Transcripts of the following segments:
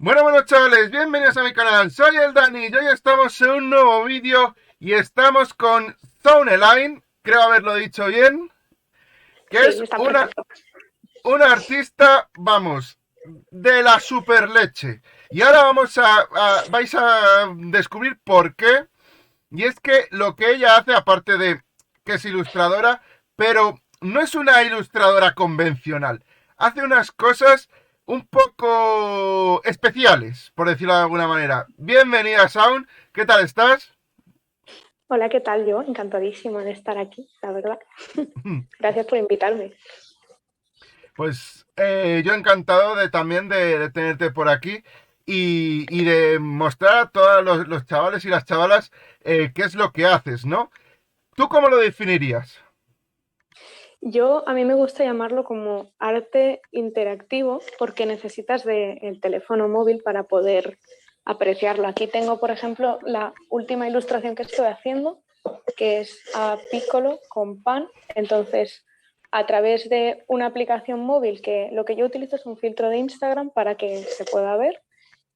Bueno, chavales, bienvenidos a mi canal. Soy el Dani y hoy estamos en un nuevo vídeo y estamos con Zoneline, creo haberlo dicho bien, que Sí, es está una, perfecto. una artista, vamos, de la super leche. Y ahora vais a descubrir por qué. Y es que lo que ella hace, aparte de que es ilustradora, pero no es una ilustradora convencional. Hace unas cosas un poco especiales, por decirlo de alguna manera. Bienvenida, Sound. ¿Qué tal estás? Hola, ¿qué tal? Yo encantadísima de estar aquí, la verdad. Gracias por invitarme. Pues yo encantado de también de tenerte por aquí y de mostrar a todos los chavales y las chavalas qué es lo que haces, ¿no? ¿Tú cómo lo definirías? A mí me gusta llamarlo como arte interactivo porque necesitas del teléfono móvil para poder apreciarlo. Aquí tengo, por ejemplo, la última ilustración que estoy haciendo, que es a Piccolo con pan. Entonces, a través de una aplicación móvil, que lo que yo utilizo es un filtro de Instagram para que se pueda ver,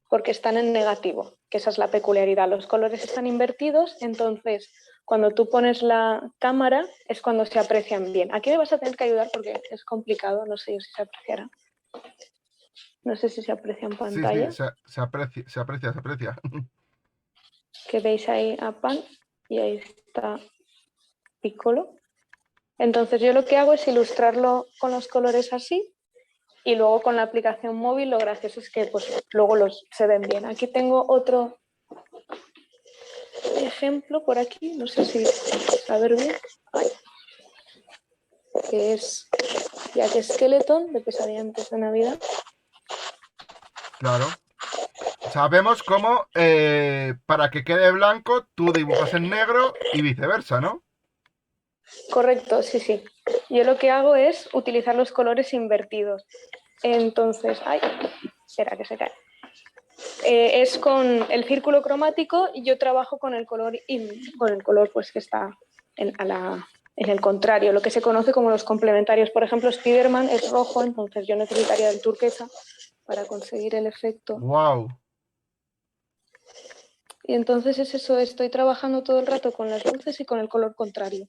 porque están en negativo, que esa es la peculiaridad. Los colores están invertidos, entonces cuando tú pones la cámara es cuando se aprecian bien. Aquí me vas a tener que ayudar porque es complicado, no sé yo si se apreciará. No sé si se aprecia en Sí, sí, pantalla, se aprecia, se aprecia, se aprecia. que veis ahí a Pan y ahí está Piccolo. Entonces yo lo que hago es ilustrarlo con los colores así y luego con la aplicación móvil lo gracioso es que pues, luego se ven bien. Aquí tengo otro ejemplo por aquí, no sé si saber bien. Ay, que es Jack Skeleton de Pesadilla antes de Navidad. Claro. Sabemos cómo para que quede blanco tú dibujas en negro y viceversa, ¿no? Correcto, sí, sí. Yo lo que hago es utilizar los colores invertidos. Entonces, ay, espera que se cae. Es con el círculo cromático y yo trabajo con el color pues que está en el contrario, lo que se conoce como los complementarios. Por ejemplo, Spider-Man es rojo, entonces yo necesitaría el turquesa para conseguir el efecto. Wow. Y entonces es eso, estoy trabajando todo el rato con las luces y con el color contrario.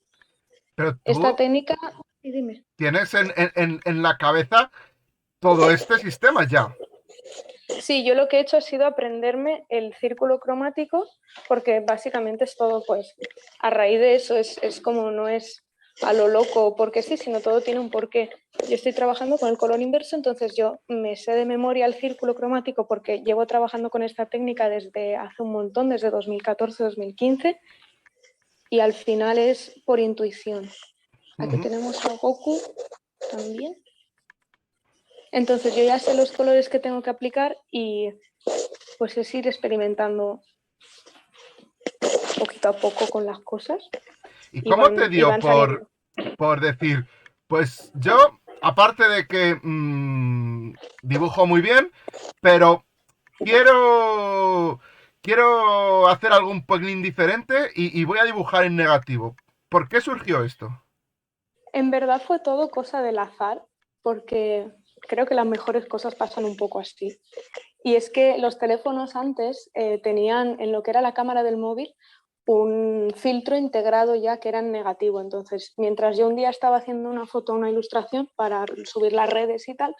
Pero Esta tú técnica, y dime. tienes en la cabeza todo este sistema ya. Sí, yo lo que he hecho ha sido aprenderme el círculo cromático, porque básicamente es todo, pues, a raíz de eso, es como no es a lo loco porque sí, sino todo tiene un porqué. Yo estoy trabajando con el color inverso, entonces yo me sé de memoria el círculo cromático porque llevo trabajando con esta técnica desde hace un montón, desde 2014-2015, y al final es por intuición. Aquí Ujú. tenemos a Goku también. Entonces yo ya sé los colores que tengo que aplicar y pues es ir experimentando poquito a poco con las cosas ¿Y y cómo te y dio van saliendo. por decir, pues yo, aparte de que dibujo muy bien, pero quiero, quiero hacer algo un poquín diferente y voy a dibujar en negativo? ¿Por qué surgió esto? En verdad fue todo cosa del azar, porque creo que las mejores cosas pasan un poco así. Y es que los teléfonos antes tenían en lo que era la cámara del móvil un filtro integrado ya que era en negativo. Entonces, mientras yo un día estaba haciendo una foto, una ilustración para subir las redes y tal,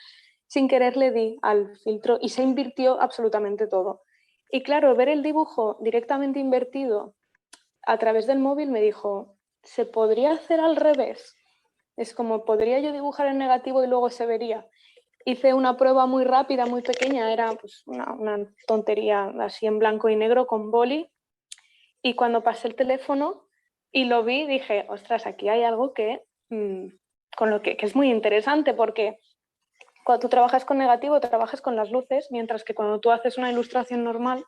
sin querer le di al filtro y se invirtió absolutamente todo. Y claro, ver el dibujo directamente invertido a través del móvil me dijo, ¿se podría hacer al revés? Es como, ¿podría yo dibujar en negativo y luego se vería? Hice una prueba muy rápida, muy pequeña, era pues una tontería así en blanco y negro con boli. Y cuando pasé el teléfono y lo vi, dije, ostras, aquí hay algo con que es muy interesante porque cuando tú trabajas con negativo, trabajas con las luces, mientras que cuando tú haces una ilustración normal,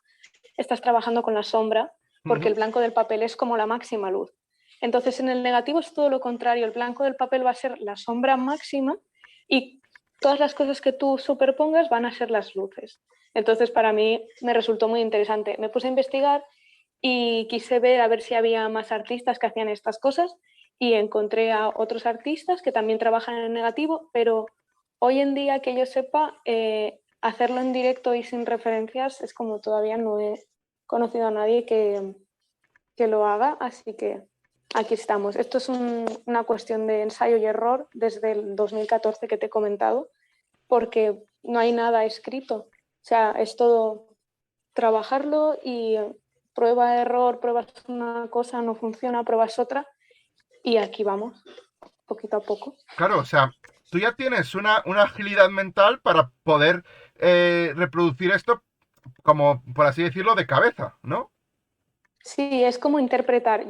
estás trabajando con la sombra, porque el Ujú, blanco del papel es como la máxima luz. Entonces, en el negativo es todo lo contrario, el blanco del papel va a ser la sombra máxima y todas las cosas que tú superpongas van a ser las luces. Entonces, para mí me resultó muy interesante. Me puse a investigar y quise ver a ver si había más artistas que hacían estas cosas y encontré a otros artistas que también trabajan en el negativo, pero hoy en día que yo sepa, hacerlo en directo y sin referencias es como todavía no he conocido a nadie que lo haga, así que aquí estamos. Esto es una cuestión de ensayo y error desde el 2014 que te he comentado, porque no hay nada escrito. O sea, es todo trabajarlo y prueba, error, pruebas una cosa, no funciona, pruebas otra y aquí vamos, poquito a poco. Claro, o sea, tú ya tienes una agilidad mental para poder reproducir esto como, por así decirlo, de cabeza, ¿no? Sí, es como interpretar.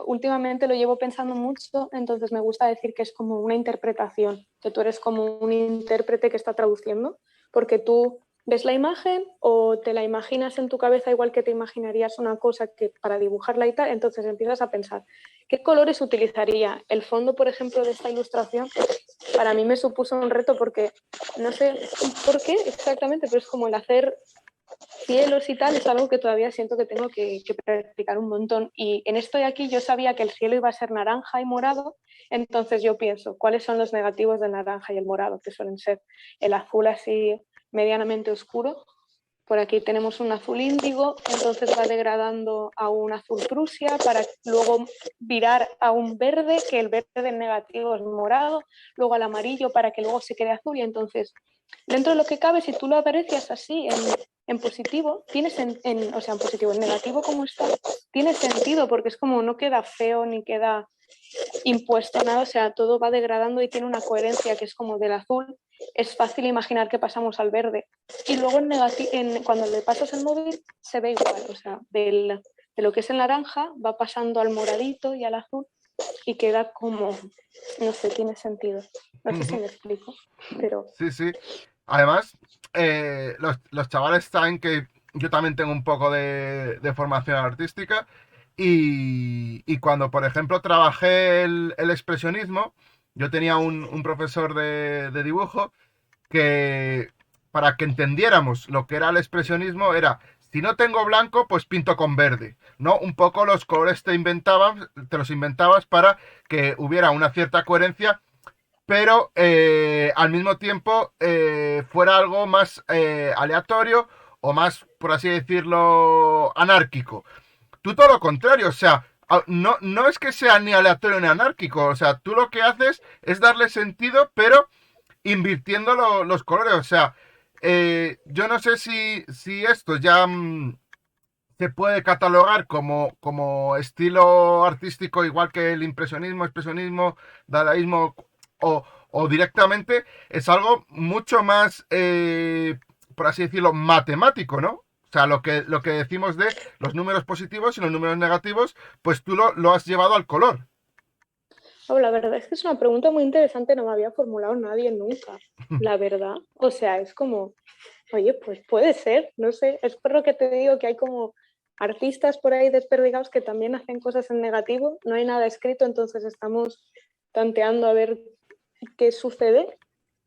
Últimamente lo llevo pensando mucho, entonces me gusta decir que es como una interpretación, que tú eres como un intérprete que está traduciendo, porque tú ves la imagen o te la imaginas en tu cabeza igual que te imaginarías una cosa que para dibujarla y tal, entonces empiezas a pensar, ¿qué colores utilizaría? El fondo, por ejemplo, de esta ilustración, para mí me supuso un reto porque no sé por qué exactamente, pero es como el hacer cielos y tal es algo que todavía siento que tengo que practicar un montón. Y en esto de aquí yo sabía que el cielo iba a ser naranja y morado, entonces yo pienso, ¿cuáles son los negativos del naranja y el morado? Que suelen ser el azul así medianamente oscuro. Por aquí tenemos un azul índigo, entonces va degradando a un azul prusia para luego virar a un verde, que el verde negativo es morado, luego al amarillo para que luego se quede azul y entonces dentro de lo que cabe, si tú lo aprecias así en positivo, o sea, en positivo, en negativo como está, tiene sentido porque es como no queda feo ni queda impuesto nada, o sea, todo va degradando y tiene una coherencia que es como del azul, es fácil imaginar que pasamos al verde. Y luego cuando le pasas el móvil se ve igual, o sea, de lo que es el naranja va pasando al moradito y al azul y queda como, no sé, tiene sentido. No sé si me explico, pero Sí, sí. Además, los chavales saben que yo también tengo un poco de formación artística y cuando, por ejemplo, trabajé el expresionismo, yo tenía un profesor de dibujo que, para que entendiéramos lo que era el expresionismo, era, si no tengo blanco, pues pinto con verde, ¿no? Un poco los colores te los inventabas para que hubiera una cierta coherencia pero al mismo tiempo fuera algo más aleatorio o más, por así decirlo, anárquico. Tú todo lo contrario, o sea, no es que sea ni aleatorio ni anárquico, o sea, tú lo que haces es darle sentido, pero invirtiendo los colores, o sea, yo no sé si esto ya se puede catalogar como estilo artístico igual que el impresionismo, expresionismo, dadaísmo o directamente es algo mucho más, por así decirlo, matemático, ¿no? O sea, lo que decimos de los números positivos y los números negativos, pues tú lo has llevado al color. oh, la verdad es que es una pregunta muy interesante, no me había formulado nadie nunca, la verdad. O sea, es como, oye, pues puede ser, no sé, es por lo que te digo que hay como artistas por ahí desperdigados que también hacen cosas en negativo, no hay nada escrito, entonces estamos tanteando a ver qué sucede,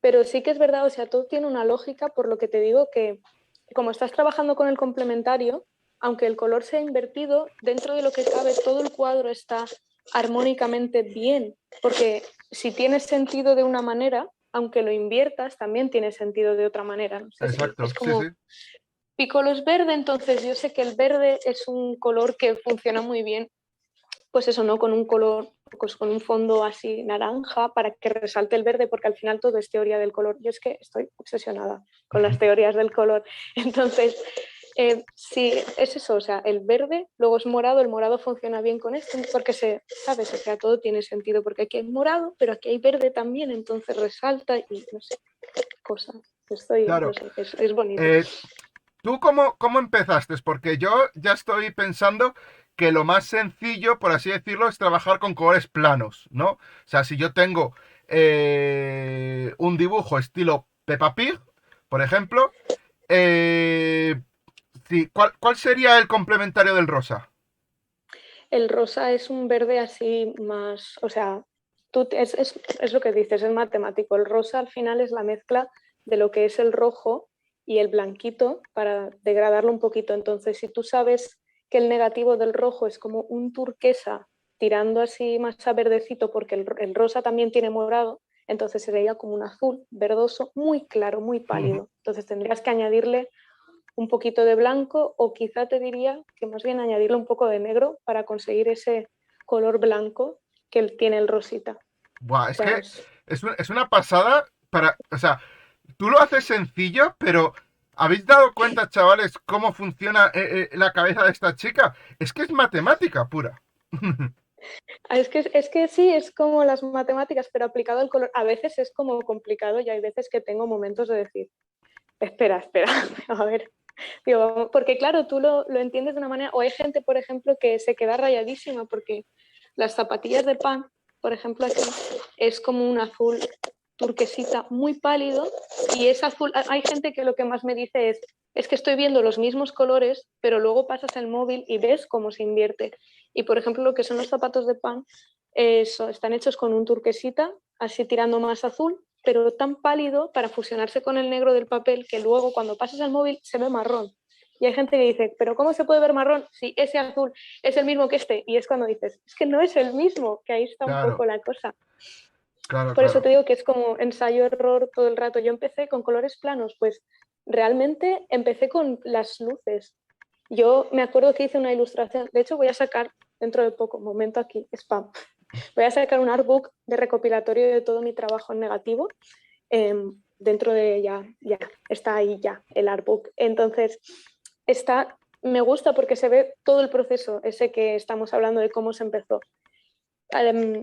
pero sí que es verdad, o sea, todo tiene una lógica, por lo que te digo que como estás trabajando con el complementario, aunque el color sea invertido, dentro de lo que cabe todo el cuadro está armónicamente bien, porque si tiene sentido de una manera, aunque lo inviertas, también tiene sentido de otra manera. No sé si Exacto, es sí, sí. como Piccolo es verde, entonces yo sé que el verde es un color que funciona muy bien, pues eso, ¿no? Con un color, pues con un fondo así naranja para que resalte el verde, porque al final todo es teoría del color. Yo es que estoy obsesionada con las teorías del color. Entonces, sí, es eso, o sea, el verde, luego es morado, el morado funciona bien con esto, porque ¿sabes? O sea, todo tiene sentido, porque aquí hay morado, pero aquí hay verde también, entonces resalta y no sé, cosas. No Claro. sé, es bonito. Eh, ¿Tú cómo empezaste? Porque yo ya estoy pensando que lo más sencillo, por así decirlo, es trabajar con colores planos, ¿no? O sea, si yo tengo un dibujo estilo Peppa Pig, por ejemplo, eh, sí, ¿cuál sería el complementario del rosa? El rosa es un verde así más, o sea, es lo que dices, es matemático. El rosa al final es la mezcla de lo que es el rojo y el blanquito para degradarlo un poquito. Entonces, si tú sabes que el negativo del rojo es como un turquesa tirando así más a verdecito porque el rosa también tiene morado, Entonces se veía como un azul verdoso muy claro, muy pálido. Entonces tendrías que añadirle un poquito de blanco o quizá te diría que más bien añadirle un poco de negro para conseguir ese color blanco que tiene el rosita. Buah, O es sea, que es una pasada para... O sea, tú lo haces sencillo, pero ¿habéis dado cuenta, chavales, cómo funciona la cabeza de esta chica? Es que es matemática pura. es que sí, es como las matemáticas, pero aplicado al color. A veces es como complicado y hay veces que tengo momentos de decir, espera, espera, a ver. Digo, porque claro, tú lo entiendes de una manera, o hay gente, por ejemplo, que se queda rayadísima porque las zapatillas de Pan, por ejemplo, aquí es como un azul turquesita muy pálido y es azul. Hay gente que lo que más me dice es que estoy viendo los mismos colores, pero luego pasas el móvil y ves cómo se invierte. Y por ejemplo, lo que son los zapatos de Pan están hechos con un turquesita, así tirando más azul, pero tan pálido para fusionarse con el negro del papel que luego cuando pasas el móvil se ve marrón. Y hay gente que dice, pero ¿cómo se puede ver marrón si ese azul es el mismo que este? Y es cuando dices, es que no es el mismo, que ahí está un Claro, poco la cosa. claro, Por eso claro. te digo que es como ensayo-error todo el rato. Yo empecé con colores planos, pues realmente empecé con las luces. Yo me acuerdo que hice una ilustración, de hecho voy a sacar dentro de poco, momento aquí, spam, voy a sacar un artbook de recopilatorio de todo mi trabajo en negativo. Dentro de ya, está ahí ya el artbook. Entonces, me gusta porque se ve todo el proceso, ese que estamos hablando de cómo se empezó.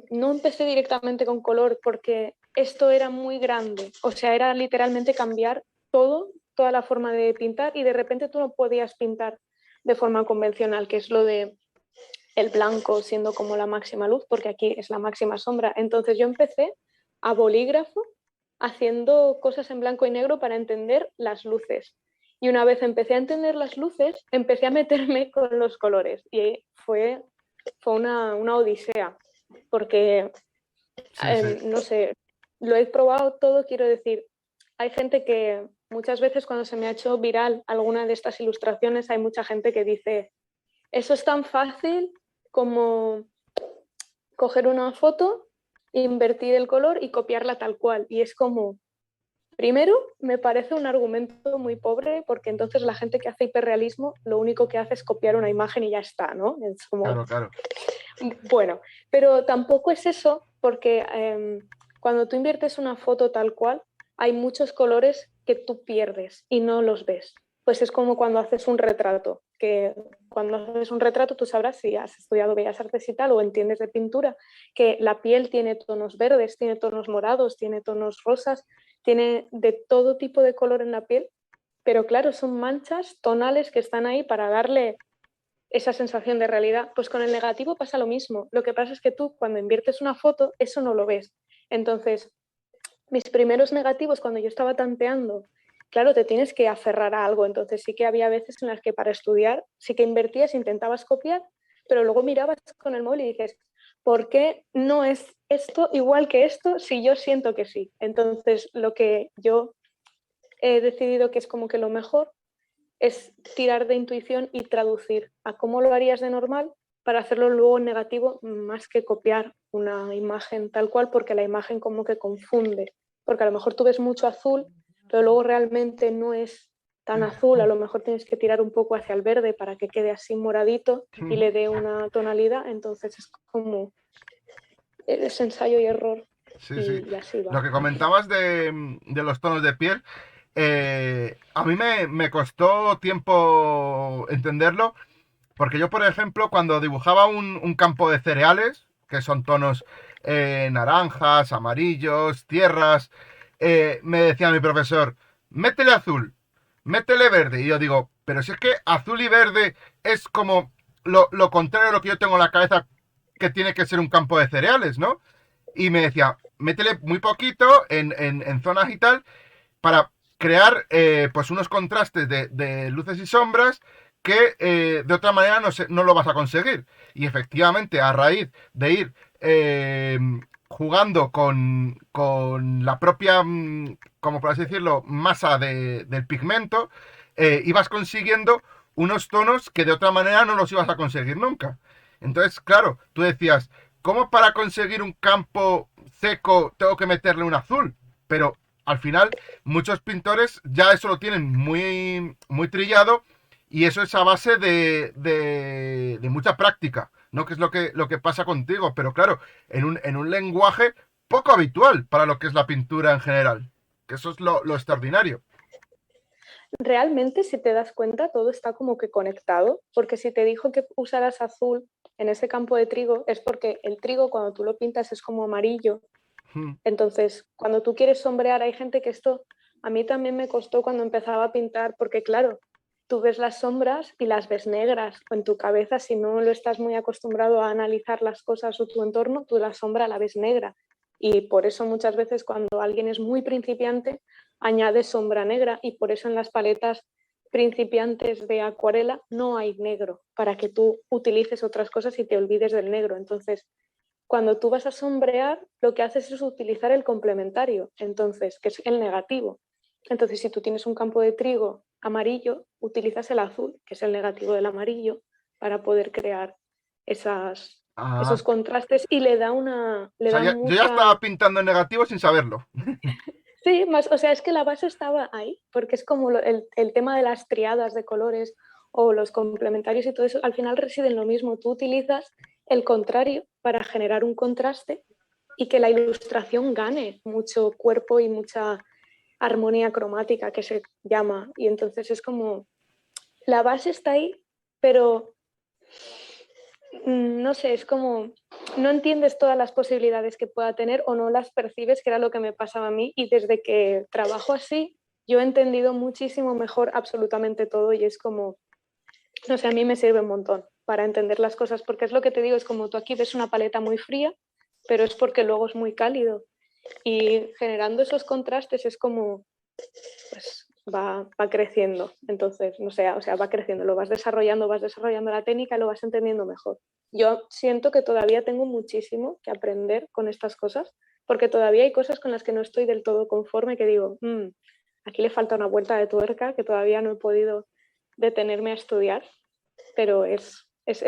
No empecé directamente con color porque esto era muy grande, o sea, era literalmente cambiar todo, toda la forma de pintar y de repente tú no podías pintar de forma convencional, que es lo de el blanco siendo como la máxima luz, porque aquí es la máxima sombra. Entonces yo empecé a bolígrafo haciendo cosas en blanco y negro para entender las luces. Y una vez empecé a entender las luces, empecé a meterme con los colores y fue una odisea porque, Sí, sí. no sé, lo he probado todo, quiero decir, hay gente que muchas veces cuando se me ha hecho viral alguna de estas ilustraciones, hay mucha gente que dice, eso es tan fácil como coger una foto, invertir el color y copiarla tal cual. Y es como, primero, me parece un argumento muy pobre porque entonces la gente que hace hiperrealismo lo único que hace es copiar una imagen y ya está, ¿no? Es como, Claro, claro. bueno, pero tampoco es eso porque cuando tú inviertes una foto tal cual, hay muchos colores que tú pierdes y no los ves. Pues es como cuando haces un retrato, que cuando haces un retrato tú sabrás si has estudiado Bellas Artes y tal o entiendes de pintura, que la piel tiene tonos verdes, tiene tonos morados, tiene tonos rosas, tiene de todo tipo de color en la piel, pero claro, son manchas tonales que están ahí para darle esa sensación de realidad. Pues con el negativo pasa lo mismo. Lo que pasa es que tú cuando inviertes una foto, eso no lo ves. Entonces, mis primeros negativos cuando yo estaba tanteando, claro, te tienes que aferrar a algo. Entonces sí que había veces en las que para estudiar sí que invertías, intentabas copiar, pero luego mirabas con el móvil y dices, ¿por qué no es esto igual que esto si yo siento que sí? Entonces, lo que yo he decidido que es como que lo mejor es tirar de intuición y traducir a cómo lo harías de normal para hacerlo luego en negativo más que copiar una imagen tal cual porque la imagen como que confunde. Porque a lo mejor tú ves mucho azul, pero luego realmente no es tan azul, a lo mejor tienes que tirar un poco hacia el verde para que quede así moradito y le dé una tonalidad, entonces es como es ensayo y error Sí, sí. y así Lo va. que comentabas de los tonos de piel, a mí me costó tiempo entenderlo, porque yo, por ejemplo, cuando dibujaba un campo de cereales, que son tonos naranjas, amarillos, tierras, me decía mi profesor, métele azul, métele verde. Y yo digo, pero si es que azul y verde es como lo contrario de lo que yo tengo en la cabeza que tiene que ser un campo de cereales, ¿no? Y me decía, métele muy poquito en zonas y tal, para crear pues unos contrastes de luces y sombras que de otra manera no lo vas a conseguir. Y efectivamente, a raíz de ir jugando con la propia, como por así decirlo, masa del pigmento, ibas consiguiendo unos tonos que de otra manera no los ibas a conseguir nunca. Entonces, claro, tú decías, ¿cómo para conseguir un campo seco tengo que meterle un azul? Pero al final muchos pintores ya eso lo tienen muy, muy trillado y eso es a base de mucha práctica, ¿no? Que es lo que pasa contigo, pero claro, en un lenguaje poco habitual para lo que es la pintura en general, que eso es lo extraordinario. Realmente, si te das cuenta, todo está como que conectado, porque si te dijo que usaras azul en ese campo de trigo, es porque el trigo cuando tú lo pintas es como amarillo. Mm. Entonces, cuando tú quieres sombrear, hay gente que esto a mí también me costó cuando empezaba a pintar, porque claro, tú ves las sombras y las ves negras, o en tu cabeza, si no lo estás muy acostumbrado a analizar las cosas o tu entorno, tú la sombra la ves negra. Y por eso muchas veces cuando alguien es muy principiante, añade sombra negra y por eso en las paletas principiantes de acuarela no hay negro, para que tú utilices otras cosas y te olvides del negro. Entonces, cuando tú vas a sombrear, lo que haces es utilizar el complementario, entonces, que es el negativo. Entonces, si tú tienes un campo de trigo amarillo, utilizas el azul, que es el negativo del amarillo, para poder crear Ah, esos contrastes y o le sea, da yo ya mucha. estaba pintando en negativo sin saberlo. Sí, más, o sea, es que la base estaba ahí, porque es como el tema de las triadas de colores o los complementarios y todo eso, al final reside en lo mismo. Tú utilizas el contrario para generar un contraste y que la ilustración gane mucho cuerpo y mucha armonía cromática que se llama. Y entonces es como, la base está ahí, pero no sé, es como, no entiendes todas las posibilidades que pueda tener o no las percibes, que era lo que me pasaba a mí. Y desde que trabajo así, yo he entendido muchísimo mejor absolutamente todo y es como, no sé, a mí me sirve un montón para entender las cosas, porque es lo que te digo, es como tú aquí ves una paleta muy fría, pero es porque luego es muy cálido. Y generando esos contrastes es como, pues va creciendo. Entonces, no sé, o sea, va creciendo, lo vas desarrollando la técnica y lo vas entendiendo mejor. Yo siento que todavía tengo muchísimo que aprender con estas cosas, porque todavía hay cosas con las que no estoy del todo conforme, que digo, aquí le falta una vuelta de tuerca que todavía no he podido detenerme a estudiar, pero es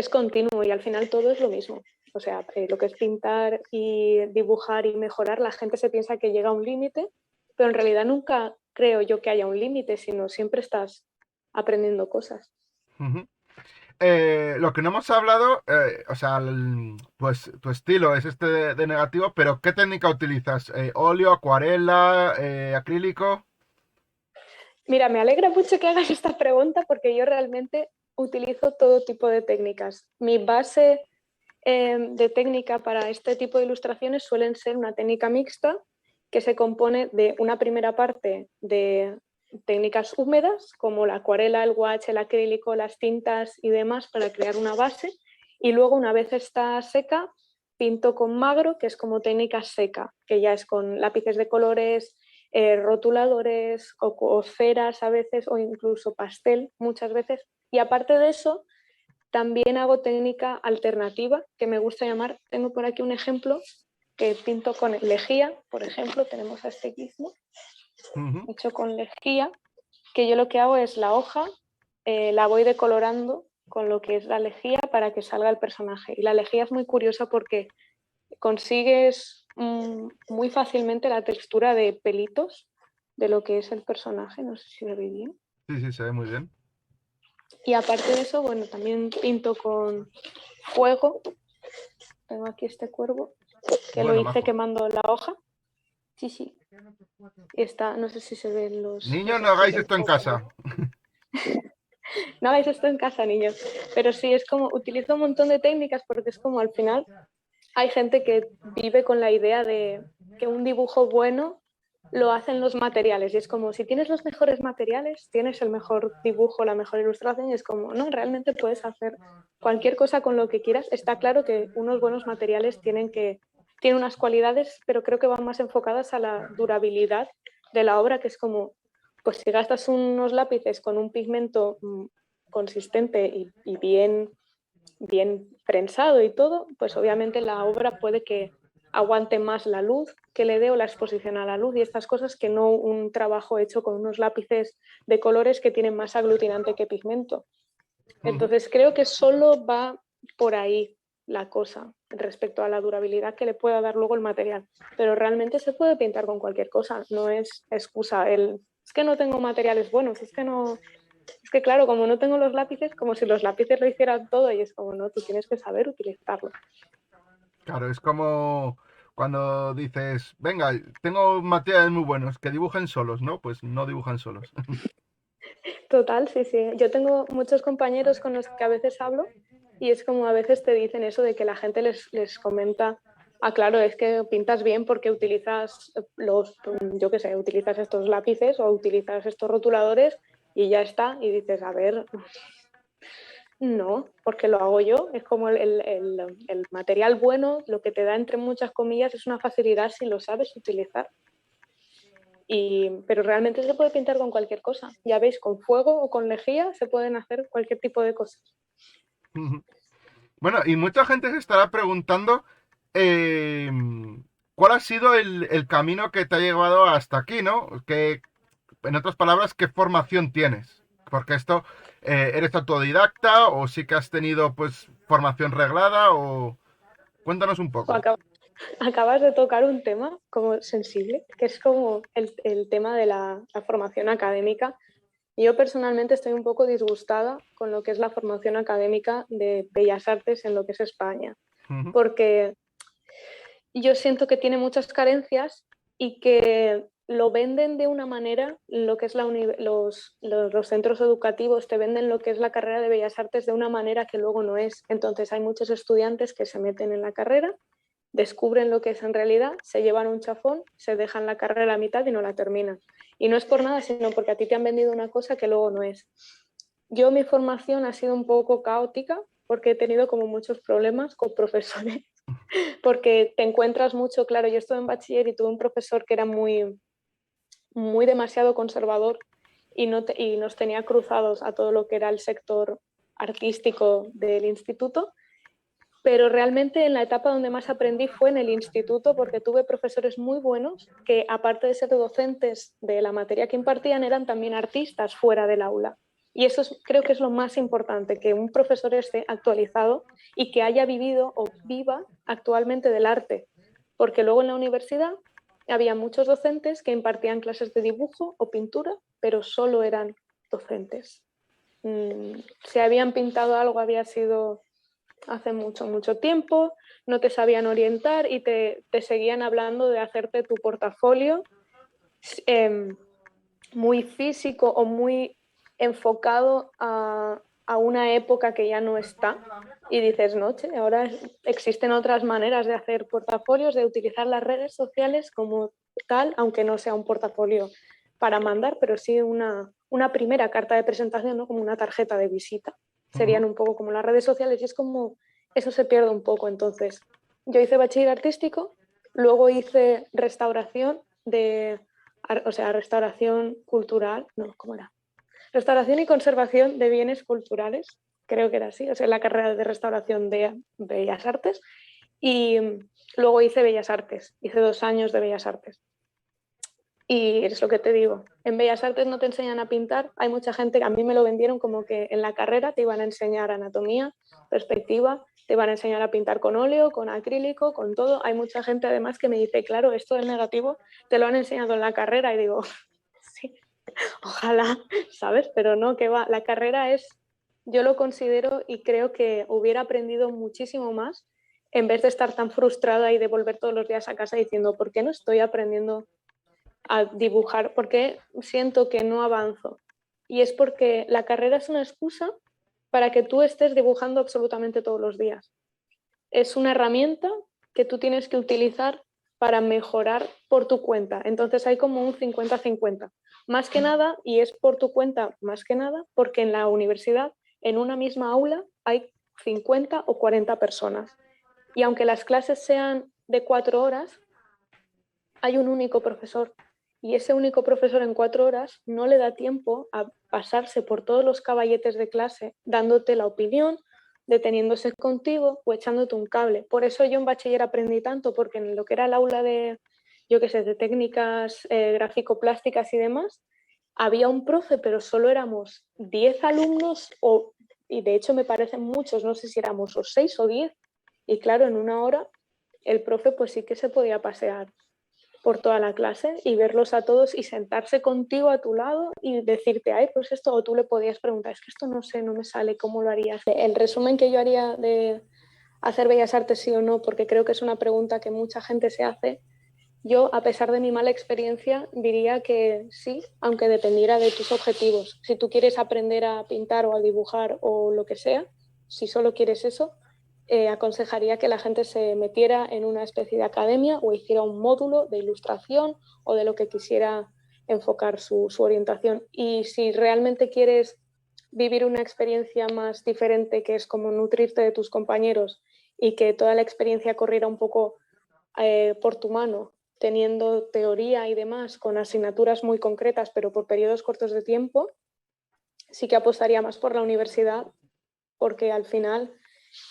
continuo y al final todo es lo mismo. O sea, lo que es pintar y dibujar y mejorar, la gente se piensa que llega a un límite, pero en realidad nunca creo yo que haya un límite, sino siempre estás aprendiendo cosas. Ujú. Lo que no hemos hablado, o sea, pues tu estilo es este de negativo, pero ¿qué técnica utilizas? ¿Óleo, acuarela, acrílico? Mira, me alegra mucho que hagas esta pregunta porque yo realmente utilizo todo tipo de técnicas. Mi base de técnica para este tipo de ilustraciones suelen ser una técnica mixta que se compone de una primera parte de técnicas húmedas como la acuarela, el gouache, el acrílico, las tintas y demás para crear una base y luego una vez está seca pinto con magro, que es como técnica seca, que ya es con lápices de colores, rotuladores o ceras a veces o incluso pastel muchas veces. Y aparte de eso, también hago técnica alternativa, que me gusta llamar. Tengo por aquí un ejemplo que pinto con lejía, por ejemplo, tenemos a este guismo Ujú. hecho con lejía, que yo lo que hago es la hoja, la voy decolorando con lo que es la lejía para que salga el personaje. Y la lejía es muy curiosa porque consigues muy fácilmente la textura de pelitos de lo que es el personaje, no sé si lo veis bien. Sí, sí, se ve muy bien. Y aparte de eso, bueno, también pinto con fuego. Tengo aquí este cuervo que lo Bueno, hice majo. quemando la hoja. Sí, sí. Y está, no sé si se ven Niños, los no ojos hagáis del esto en fuego. casa. No hagáis esto en casa, niños. Pero sí, es como, utilizo un montón de técnicas porque es como al final hay gente que vive con la idea de que un dibujo bueno lo hacen los materiales. Y es como, si tienes los mejores materiales, tienes el mejor dibujo, la mejor ilustración. Y es como, no, realmente puedes hacer cualquier cosa con lo que quieras. Está claro que unos buenos materiales tienen unas cualidades, pero creo que van más enfocadas a la durabilidad de la obra, que es como, pues si gastas unos lápices con un pigmento consistente y bien prensado y todo, pues obviamente la obra puede que aguante más la luz que le dé o la exposición a la luz y estas cosas que no un trabajo hecho con unos lápices de colores que tienen más aglutinante que pigmento. Ujú. Entonces creo que solo va por ahí la cosa. respecto a la durabilidad que le pueda dar luego el material. Pero realmente se puede pintar con cualquier cosa, no es excusa es que no tengo materiales buenos, es que no, es que claro, como no tengo los lápices, como si los lápices lo hicieran todo y es como no, tú tienes que saber utilizarlo. Claro, es como cuando dices, venga, tengo materiales muy buenos, que dibujen solos, ¿no? Pues no dibujan solos. Total, sí, sí. Yo tengo muchos compañeros con los que a veces hablo y es como a veces te dicen eso de que la gente les comenta, ah, claro, es que pintas bien porque utilizas yo qué sé, utilizas estos lápices o utilizas estos rotuladores y ya está. Y dices, a ver, no, porque lo hago yo. Es como el material bueno, lo que te da entre muchas comillas es una facilidad si lo sabes utilizar. Pero realmente se puede pintar con cualquier cosa. Ya veis, con fuego o con lejía se pueden hacer cualquier tipo de cosas. Bueno, y mucha gente se estará preguntando eh, cuál ha sido el camino que te ha llevado hasta aquí, ¿no? Que, en otras palabras, ¿qué formación tienes? Porque esto, ¿eres autodidacta o sí que has tenido pues formación reglada o... Cuéntanos un O poco. acabas de tocar un tema como sensible, que es como el tema de la formación académica. Yo personalmente estoy un poco disgustada con lo que es la formación académica de Bellas Artes en lo que es España, Ujú, porque yo siento que tiene muchas carencias y que lo venden de una manera, lo que es los centros educativos te venden lo que es la carrera de Bellas Artes de una manera que luego no es. Entonces hay muchos estudiantes que se meten en la carrera, descubren lo que es en realidad, se llevan un chafón, se dejan la carrera a mitad y no la terminan. Y no es por nada, sino porque a ti te han vendido una cosa que luego no es. Yo mi formación ha sido un poco caótica porque he tenido como muchos problemas con profesores porque te encuentras mucho, claro, yo estuve en bachiller y tuve un profesor que era muy demasiado conservador y nos tenía cruzados a todo lo que era el sector artístico del instituto, pero realmente en la etapa donde más aprendí fue en el instituto porque tuve profesores muy buenos que aparte de ser docentes de la materia que impartían eran también artistas fuera del aula. Y eso creo que es lo más importante, que un profesor esté actualizado y que haya vivido o viva actualmente del arte. Porque luego en la universidad había muchos docentes que impartían clases de dibujo o pintura, pero solo eran docentes. Si habían pintado algo había sido hace mucho, mucho tiempo, no te sabían orientar y te seguían hablando de hacerte tu portafolio eh, muy físico o muy enfocado a una época que ya no está. Y dices, no, che, ahora existen otras maneras de hacer portafolios, de utilizar las redes sociales como tal, aunque no sea un portafolio para mandar, pero sí una primera carta de presentación, ¿no? Como una tarjeta de visita. Serían ujú. un poco como las redes sociales y es como, eso se pierde un poco. Entonces, yo hice bachiller artístico, luego hice restauración o sea, restauración cultural, no, ¿cómo era? Restauración y conservación de bienes culturales, creo que era así, o sea, la carrera de restauración de Bellas Artes. Y luego hice Bellas Artes, hice 2 años de Bellas Artes. Y es lo que te digo, en Bellas Artes no te enseñan a pintar, hay mucha gente, a mí me lo vendieron como que en la carrera te iban a enseñar anatomía, perspectiva, te iban a enseñar a pintar con óleo, con acrílico, con todo. Hay mucha gente además que me dice, claro, esto del negativo te lo han enseñado en la carrera y digo, sí, ojalá, ¿sabes? Pero no, que va, la carrera es, yo lo considero y creo que hubiera aprendido muchísimo más en vez de estar tan frustrada y de volver todos los días a casa diciendo, ¿por qué no estoy aprendiendo a dibujar? ¿Por qué siento que no avanzo? Y es porque la carrera es una excusa para que tú estés dibujando absolutamente todos los días. Es una herramienta que tú tienes que utilizar para mejorar por tu cuenta. Entonces hay como un 50-50. Más que nada, y es por tu cuenta más que nada, porque en la universidad, en una misma aula, hay 50 o 40 personas. Y aunque las clases sean de 4 horas, hay un único profesor. Y ese único profesor en 4 horas no le da tiempo a pasarse por todos los caballetes de clase, dándote la opinión, deteniéndose contigo o echándote un cable. Por eso yo en bachiller aprendí tanto, porque en lo que era el aula de, yo qué sé, de técnicas gráfico-plásticas y demás, había un profe, pero solo éramos 10 alumnos, y de hecho me parecen muchos, no sé si éramos o 6 o 10, Y claro, en una hora el profe pues sí que se podía pasear por toda la clase y verlos a todos y sentarse contigo a tu lado y decirte, ay, pues esto, o tú le podías preguntar, es que esto no sé, no me sale, ¿cómo lo harías? El resumen que yo haría de hacer bellas artes sí o no, porque creo que es una pregunta que mucha gente se hace, yo, a pesar de mi mala experiencia, diría que sí, aunque dependiera de tus objetivos. Si tú quieres aprender a pintar o a dibujar o lo que sea, si solo quieres eso, aconsejaría que la gente se metiera en una especie de academia o hiciera un módulo de ilustración o de lo que quisiera enfocar su orientación. Y si realmente quieres vivir una experiencia más diferente, que es como nutrirte de tus compañeros y que toda la experiencia corriera un poco por tu mano, teniendo teoría y demás, con asignaturas muy concretas, pero por periodos cortos de tiempo, sí que apostaría más por la universidad, porque al final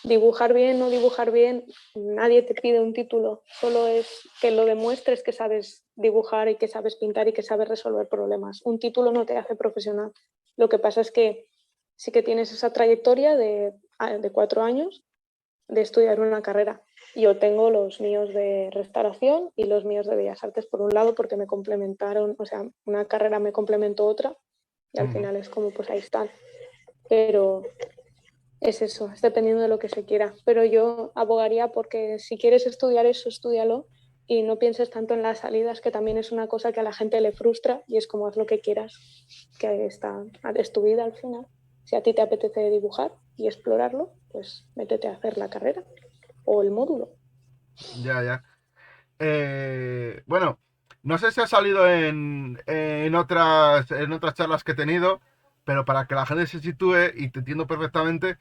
dibujar bien, no dibujar bien, nadie te pide un título, solo es que lo demuestres que sabes dibujar y que sabes pintar y que sabes resolver problemas. Un título no te hace profesional. Lo que pasa es que sí que tienes esa trayectoria de 4 años de estudiar una carrera. Yo tengo los míos de restauración y los míos de bellas artes por un lado porque me complementaron, o sea, una carrera me complementó otra y al final es como pues ahí están. Pero es eso, es dependiendo de lo que se quiera. Pero yo abogaría porque si quieres estudiar eso, estúdialo y no pienses tanto en las salidas, que también es una cosa que a la gente le frustra y es como haz lo que quieras, que es tu vida al final. Si a ti te apetece dibujar y explorarlo, pues métete a hacer la carrera o el módulo. Ya, ya. Bueno, no sé si ha salido en otras charlas que he tenido, pero para que la gente se sitúe y te entiendo perfectamente,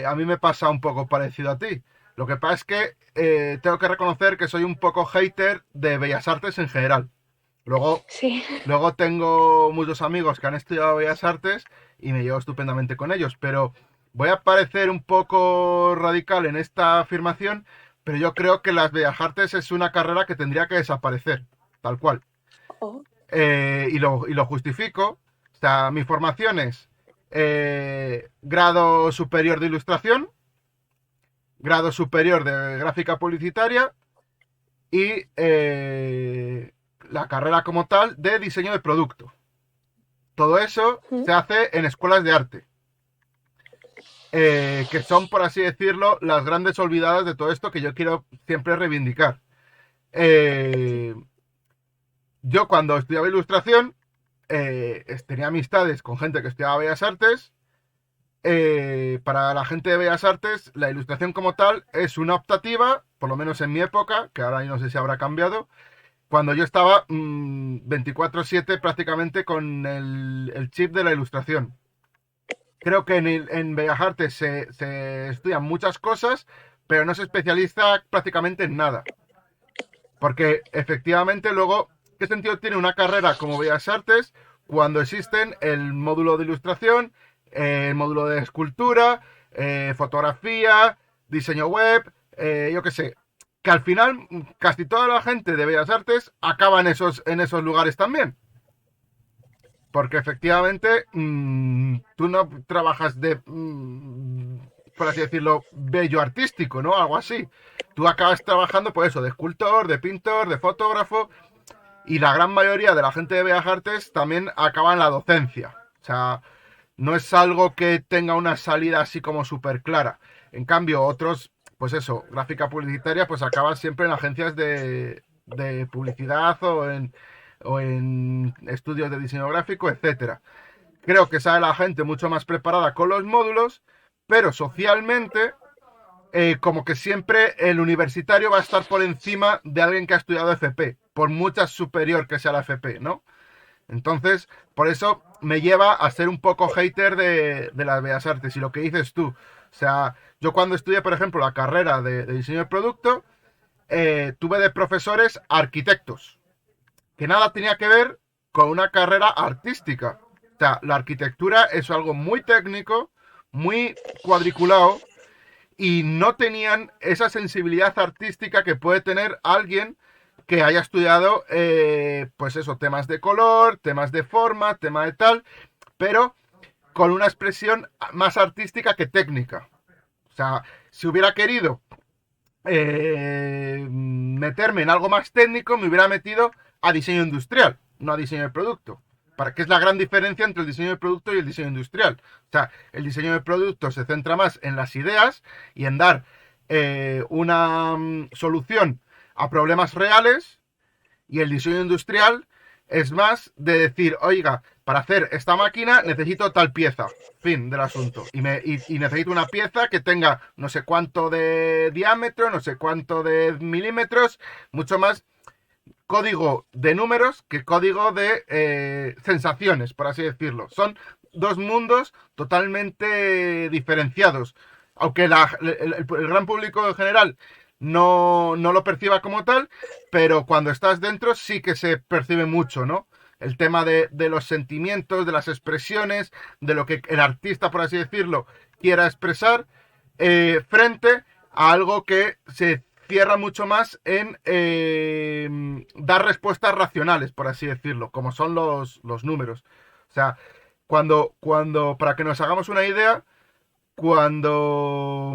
a mí me pasa un poco parecido a ti. Lo que pasa es que tengo que reconocer que soy un poco hater de Bellas Artes en general. Luego, Sí. luego tengo muchos amigos que han estudiado Bellas Artes y me llevo estupendamente con ellos, pero voy a parecer un poco radical en esta afirmación, pero yo creo que las Bellas Artes es una carrera que tendría que desaparecer, tal cual. Oh. Y lo justifico. O sea, mi formación es grado superior de ilustración, grado superior de gráfica publicitaria y la carrera como tal de diseño de producto. Todo eso se hace en escuelas de arte, que son, por así decirlo, las grandes olvidadas de todo esto que yo quiero siempre reivindicar. Eh, yo cuando estudiaba ilustración tenía amistades con gente que estudiaba Bellas Artes. Para la gente de Bellas Artes, la ilustración como tal es una optativa, por lo menos en mi época, que ahora yo no sé si habrá cambiado, cuando yo estaba 24/7 prácticamente con el chip de la ilustración. Creo que en Bellas Artes se estudian muchas cosas, pero no se especializa prácticamente en nada. Porque efectivamente luego, ¿qué sentido tiene una carrera como Bellas Artes cuando existen el módulo de ilustración, el módulo de escultura, fotografía, diseño web, yo qué sé? Que al final casi toda la gente de Bellas Artes acaba en esos lugares también. Porque efectivamente tú no trabajas por así decirlo, bello artístico, ¿no? Algo así. Tú acabas trabajando, por eso, de escultor, de pintor, de fotógrafo, y la gran mayoría de la gente de Bellas Artes también acaba en la docencia. O sea, no es algo que tenga una salida así como súper clara. En cambio, otros, pues eso, gráfica publicitaria, pues acaban siempre en agencias de publicidad o en estudios de diseño gráfico, etcétera. Creo que sale la gente mucho más preparada con los módulos, pero socialmente, como que siempre el universitario va a estar por encima de alguien que ha estudiado FP, por mucha superior que sea la FP, ¿no? Entonces, por eso me lleva a ser un poco hater de las Bellas Artes y lo que dices tú. O sea, yo cuando estudié, por ejemplo, la carrera de diseño de producto, tuve de profesores arquitectos, que nada tenía que ver con una carrera artística. O sea, la arquitectura es algo muy técnico, muy cuadriculado, y no tenían esa sensibilidad artística que puede tener alguien que haya estudiado, pues eso, temas de color, temas de forma, tema de tal, pero con una expresión más artística que técnica. O sea, si hubiera querido meterme en algo más técnico, me hubiera metido a diseño industrial, no a diseño de producto. Para que es la gran diferencia entre el diseño de producto y el diseño industrial. O sea, el diseño de producto se centra más en las ideas y en dar una solución a problemas reales, y el diseño industrial es más de decir, oiga, para hacer esta máquina necesito tal pieza. Fin del asunto. Y necesito una pieza que tenga no sé cuánto de diámetro, no sé cuánto de milímetros, mucho más código de números que código de sensaciones, por así decirlo. Son dos mundos totalmente diferenciados. Aunque el gran público en general no lo perciba como tal, pero cuando estás dentro sí que se percibe mucho, ¿no? El tema de los sentimientos, de las expresiones, de lo que el artista, por así decirlo, quiera expresar, frente a algo que se cierra mucho más en dar respuestas racionales, por así decirlo, como son los números. O sea, para que nos hagamos una idea, cuando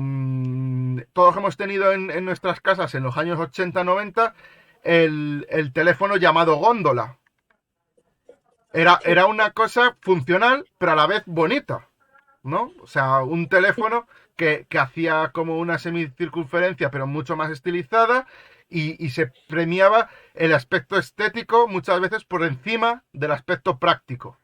todos hemos tenido en nuestras casas en los años 80-90 el teléfono llamado góndola. Sí. Era una cosa funcional, pero a la vez bonita, ¿no? O sea, un teléfono que hacía como una semicircunferencia, pero mucho más estilizada, y se premiaba el aspecto estético muchas veces por encima del aspecto práctico.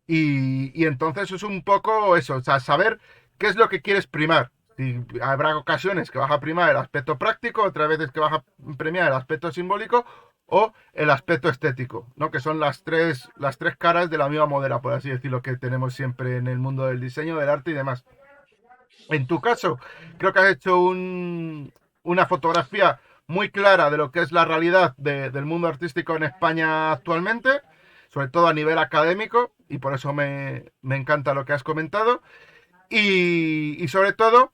Y entonces es un poco eso, o sea, saber qué es lo que quieres primar. Y habrá ocasiones que vas a primar el aspecto práctico, otras veces que vas a premiar el aspecto simbólico o el aspecto estético, ¿no? Que son las tres caras de la misma moneda, por así decirlo, que tenemos siempre en el mundo del diseño, del arte y demás. En tu caso, creo que has hecho una fotografía muy clara de lo que es la realidad del mundo artístico en España actualmente, sobre todo a nivel académico, y por eso me encanta lo que has comentado. Y sobre todo,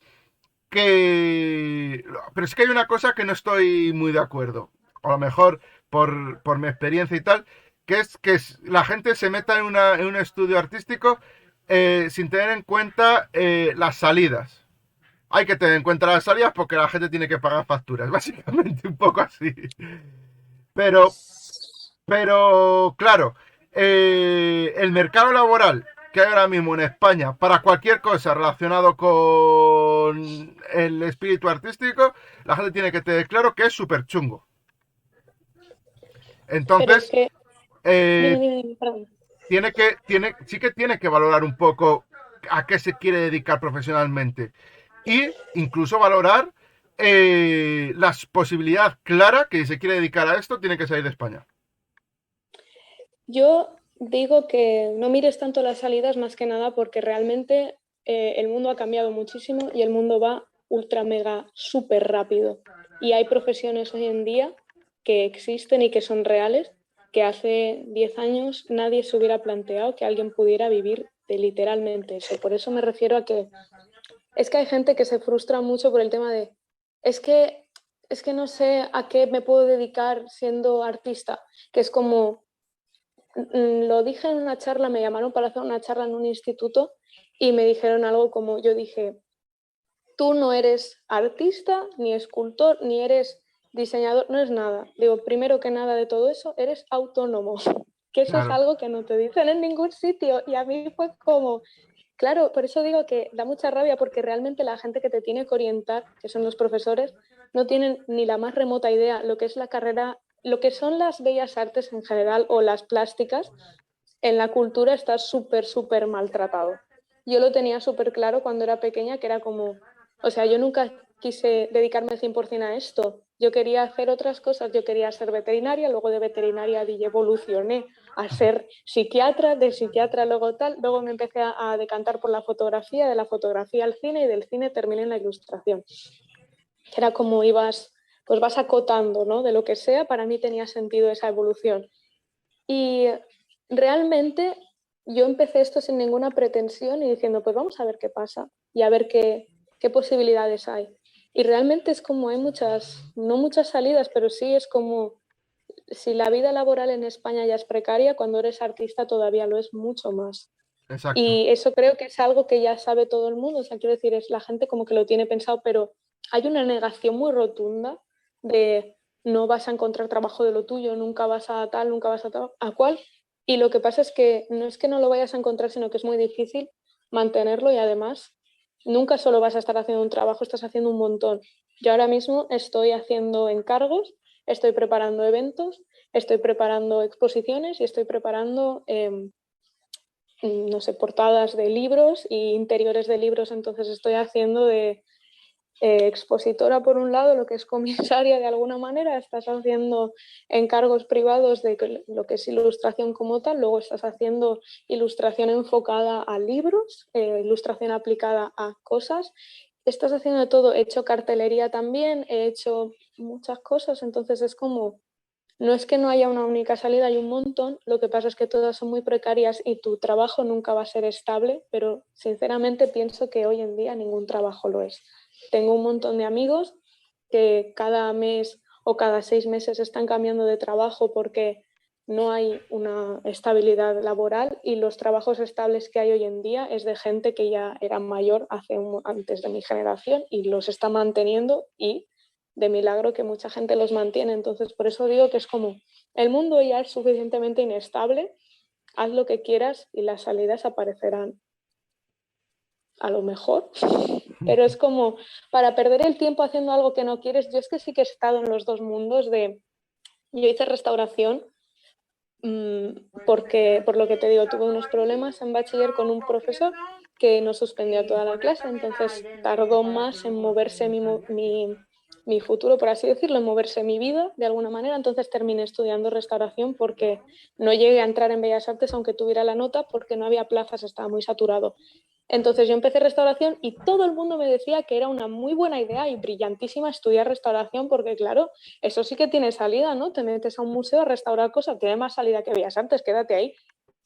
que... Pero es que hay una cosa que no estoy muy de acuerdo, a lo mejor por mi experiencia y tal, que es que la gente se meta en un estudio artístico sin tener en cuenta las salidas. Hay que tener en cuenta las salidas porque la gente tiene que pagar facturas, básicamente un poco así. Pero, pero claro, el mercado laboral que hay ahora mismo en España para cualquier cosa relacionado con el espíritu artístico, la gente tiene que tener claro que es súper chungo. Pero es Entonces, que, eh, dime, perdón. sí que tiene que valorar un poco a qué se quiere dedicar profesionalmente. Y incluso valorar la posibilidad clara que si se quiere dedicar a esto, tiene que salir de España. Yo digo que no mires tanto las salidas más que nada porque realmente el mundo ha cambiado muchísimo y el mundo va ultra mega súper rápido. Y hay profesiones hoy en día que existen y que son reales, que hace 10 años nadie se hubiera planteado que alguien pudiera vivir de literalmente eso. Por eso me refiero a que es que hay gente que se frustra mucho por el tema de es que, es que no sé a qué me puedo dedicar siendo artista, que es como lo dije en una charla, me llamaron para hacer una charla en un instituto y me dijeron algo como, yo dije, tú no eres artista, ni escultor, ni eres diseñador, no es nada. Digo, primero que nada de todo eso, eres autónomo, que eso es Claro, algo que no te dicen en ningún sitio. Y a mí fue como, claro, por eso digo que da mucha rabia porque realmente la gente que te tiene que orientar, que son los profesores, no tienen ni la más remota idea lo que es la carrera, lo que son las bellas artes en general o las plásticas. En la cultura está súper, súper maltratado. Yo lo tenía súper claro cuando era pequeña, que era como, o sea, yo nunca quise dedicarme al 100% a esto. Yo quería hacer otras cosas, yo quería ser veterinaria, luego de veterinaria evolucioné a ser psiquiatra, de psiquiatra luego tal, luego me empecé a decantar por la fotografía, de la fotografía al cine y del cine terminé en la ilustración. Era como ibas, pues vas acotando, ¿no? De lo que sea, para mí tenía sentido esa evolución. Y realmente yo empecé esto sin ninguna pretensión y diciendo, pues vamos a ver qué pasa y a ver qué posibilidades hay. Y realmente es como hay muchas, no muchas salidas, pero sí es como si la vida laboral en España ya es precaria, cuando eres artista todavía lo es mucho más. Exacto. Y eso creo que es algo que ya sabe todo el mundo, o sea, quiero decir, es la gente como que lo tiene pensado, pero hay una negación muy rotunda de no vas a encontrar trabajo de lo tuyo, nunca vas a tal, nunca vas a tal, a cual. Y lo que pasa es que no lo vayas a encontrar, sino que es muy difícil mantenerlo y además nunca solo vas a estar haciendo un trabajo, estás haciendo un montón. Yo ahora mismo estoy haciendo encargos, estoy preparando eventos, estoy preparando exposiciones y estoy preparando no sé, portadas de libros e interiores de libros, entonces estoy haciendo de expositora por un lado, lo que es comisaria de alguna manera, estás haciendo encargos privados de lo que es ilustración como tal, luego estás haciendo ilustración enfocada a libros, ilustración aplicada a cosas, estás haciendo de todo, he hecho cartelería también, he hecho muchas cosas, entonces es como no es que no haya una única salida, hay un montón, lo que pasa es que todas son muy precarias y tu trabajo nunca va a ser estable, pero sinceramente pienso que hoy en día ningún trabajo lo es. Tengo un montón de amigos que cada mes o cada 6 meses están cambiando de trabajo porque no hay una estabilidad laboral y los trabajos estables que hay hoy en día es de gente que ya era mayor antes de mi generación y los está manteniendo y de milagro que mucha gente los mantiene. Entonces, por eso digo que es como el mundo ya es suficientemente inestable, haz lo que quieras y las salidas aparecerán a lo mejor, pero es como para perder el tiempo haciendo algo que no quieres. Yo es que sí que he estado en los dos mundos de, yo hice restauración porque, por lo que te digo, tuve unos problemas en bachiller con un profesor que nos suspendió toda la clase, entonces tardó más en moverse mi futuro, por así decirlo, en moverse mi vida de alguna manera, entonces terminé estudiando restauración porque no llegué a entrar en Bellas Artes aunque tuviera la nota porque no había plazas, estaba muy saturado. Entonces yo empecé restauración y todo el mundo me decía que era una muy buena idea y brillantísima estudiar restauración porque claro, eso sí que tiene salida, ¿no? Te metes a un museo a restaurar cosas, tiene más salida que Bellas Artes, quédate ahí.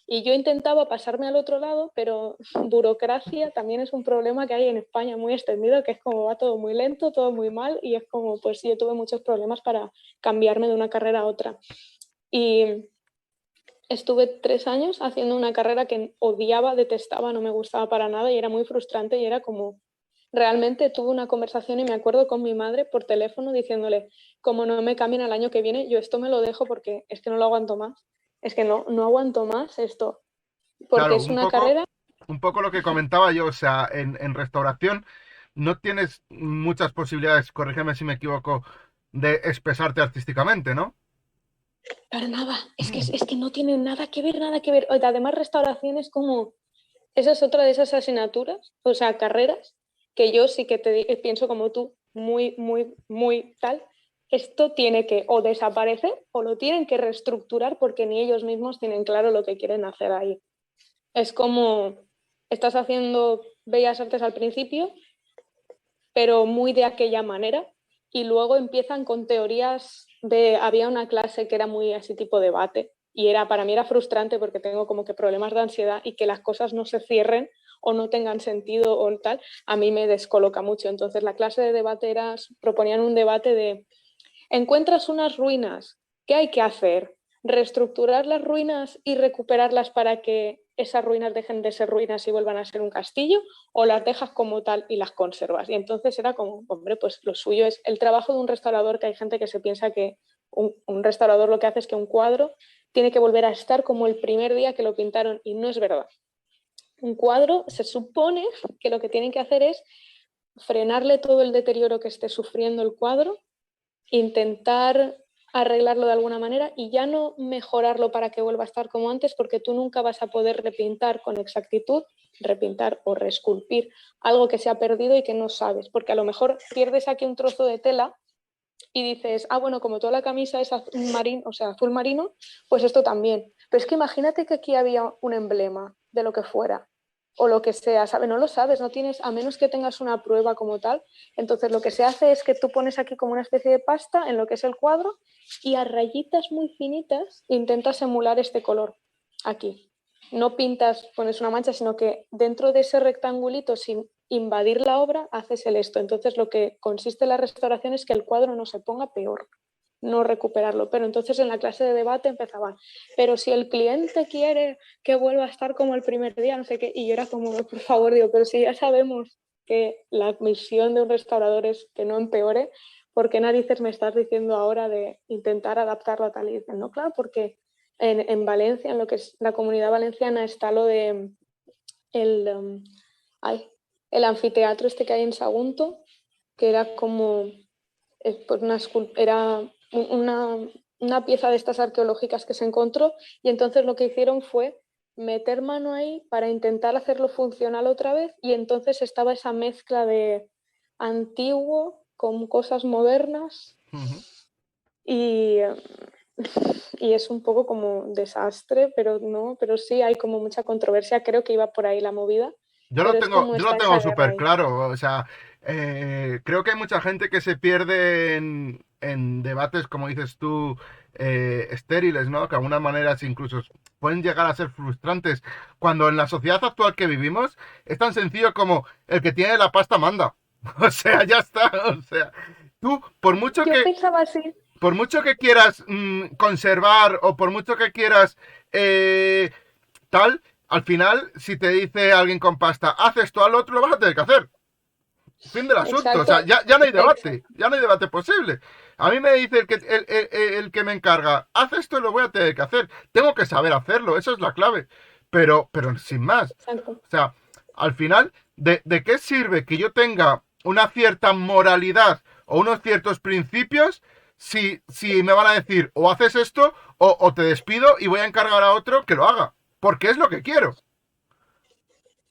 Y yo intentaba pasarme al otro lado, pero burocracia también es un problema que hay en España muy extendido, que es como va todo muy lento, todo muy mal y es como, pues sí, yo tuve muchos problemas para cambiarme de una carrera a otra. Y estuve 3 años haciendo una carrera que odiaba, detestaba, no me gustaba para nada y era muy frustrante y era como, realmente tuve una conversación y me acuerdo con mi madre por teléfono diciéndole, como no me cambien al año que viene, yo esto me lo dejo porque es que no lo aguanto más, es que no aguanto más esto, porque Claro, es una carrera. un poco lo que comentaba yo, o sea, en restauración no tienes muchas posibilidades, corrígeme si me equivoco, de expresarte artísticamente, ¿no? Para nada, es que no tiene nada que ver, nada que ver. Además, restauración es como, esa es otra de esas asignaturas, o sea, carreras, que yo sí que pienso como tú, muy, muy, muy tal. Esto tiene que o desaparecer o lo tienen que reestructurar porque ni ellos mismos tienen claro lo que quieren hacer ahí. Es como, estás haciendo bellas artes al principio, pero muy de aquella manera, y luego empiezan con teorías de, había una clase que era muy así tipo debate, y era, para mí era frustrante porque tengo como que problemas de ansiedad y que las cosas no se cierren o no tengan sentido o tal, a mí me descoloca mucho. Entonces la clase de debate era, proponían un debate de, encuentras unas ruinas, ¿qué hay que hacer? ¿Reestructurar las ruinas y recuperarlas para que esas ruinas dejen de ser ruinas y vuelvan a ser un castillo? ¿O las dejas como tal y las conservas? Y entonces era como, hombre, pues lo suyo es el trabajo de un restaurador, que hay gente que se piensa que un restaurador lo que hace es que un cuadro tiene que volver a estar como el primer día que lo pintaron y no es verdad. Un cuadro se supone que lo que tienen que hacer es frenarle todo el deterioro que esté sufriendo el cuadro, intentar arreglarlo de alguna manera y ya no mejorarlo para que vuelva a estar como antes, porque tú nunca vas a poder repintar con exactitud, repintar o reesculpir algo que se ha perdido y que no sabes, porque a lo mejor pierdes aquí un trozo de tela y dices, ah, bueno, como toda la camisa es azul marino, o sea, azul marino, pues esto también. Pero es que imagínate que aquí había un emblema de lo que fuera o lo que sea, ¿sabes? No lo sabes, no tienes, a menos que tengas una prueba como tal. Entonces lo que se hace es que tú pones aquí como una especie de pasta en lo que es el cuadro y a rayitas muy finitas intentas emular este color aquí. No pintas, pones una mancha, sino que dentro de ese rectangulito, sin invadir la obra, haces el esto. Entonces lo que consiste en la restauración es que el cuadro no se ponga peor. no recuperarlo. Pero entonces en la clase de debate empezaban, pero si el cliente quiere que vuelva a estar como el primer día, no sé qué, y yo era como, por favor, digo, pero si ya sabemos que la misión de un restaurador es que no empeore, ¿por qué narices me estás diciendo ahora de intentar adaptarlo a tal? Y dicen, no, claro, porque en Valencia, en lo que es la Comunidad Valenciana, está lo de el, ay, el anfiteatro este que hay en Sagunto, que era como pues era una pieza de estas arqueológicas que se encontró, y entonces lo que hicieron fue meter mano ahí para intentar hacerlo funcional otra vez, y entonces estaba esa mezcla de antiguo con cosas modernas Ujú. y, y es un poco como desastre, pero no, pero sí hay como mucha controversia, creo que iba por ahí la movida, pero es como Yo lo está tengo esa guerra súper ahí. claro. O sea, creo que hay mucha gente que se pierde en debates, como dices tú, estériles, ¿no? Que de algunas maneras incluso pueden llegar a ser frustrantes. Cuando en la sociedad actual que vivimos es tan sencillo como el que tiene la pasta manda. O sea, ya está. O sea, tú, Yo pensaba así. por mucho que quieras conservar o por mucho que quieras eh, tal, al final, si te dice alguien con pasta, haz esto al otro, lo vas a tener que hacer. Fin del asunto. O sea, Exacto, ya no hay debate. exacto. Ya no hay debate posible. A mí me dice el que me encarga, haz esto y lo voy a tener que hacer. Tengo que saber hacerlo, eso es la clave. Pero sin más. Exacto. O sea, al final, de qué sirve que yo tenga una cierta moralidad o unos ciertos principios si me van a decir o haces esto o te despido y voy a encargar a otro que lo haga? Porque es lo que quiero.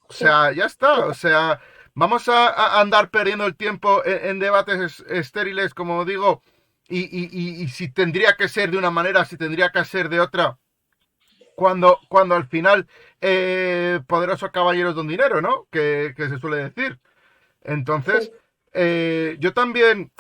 O Sí, sea, ya está. O total. sea, vamos a andar perdiendo el tiempo en debates estériles, como digo, y si tendría que ser de una manera, si tendría que ser de otra, cuando al final, poderoso caballero es don dinero, ¿no? Que se suele decir. Entonces, Sí, yo también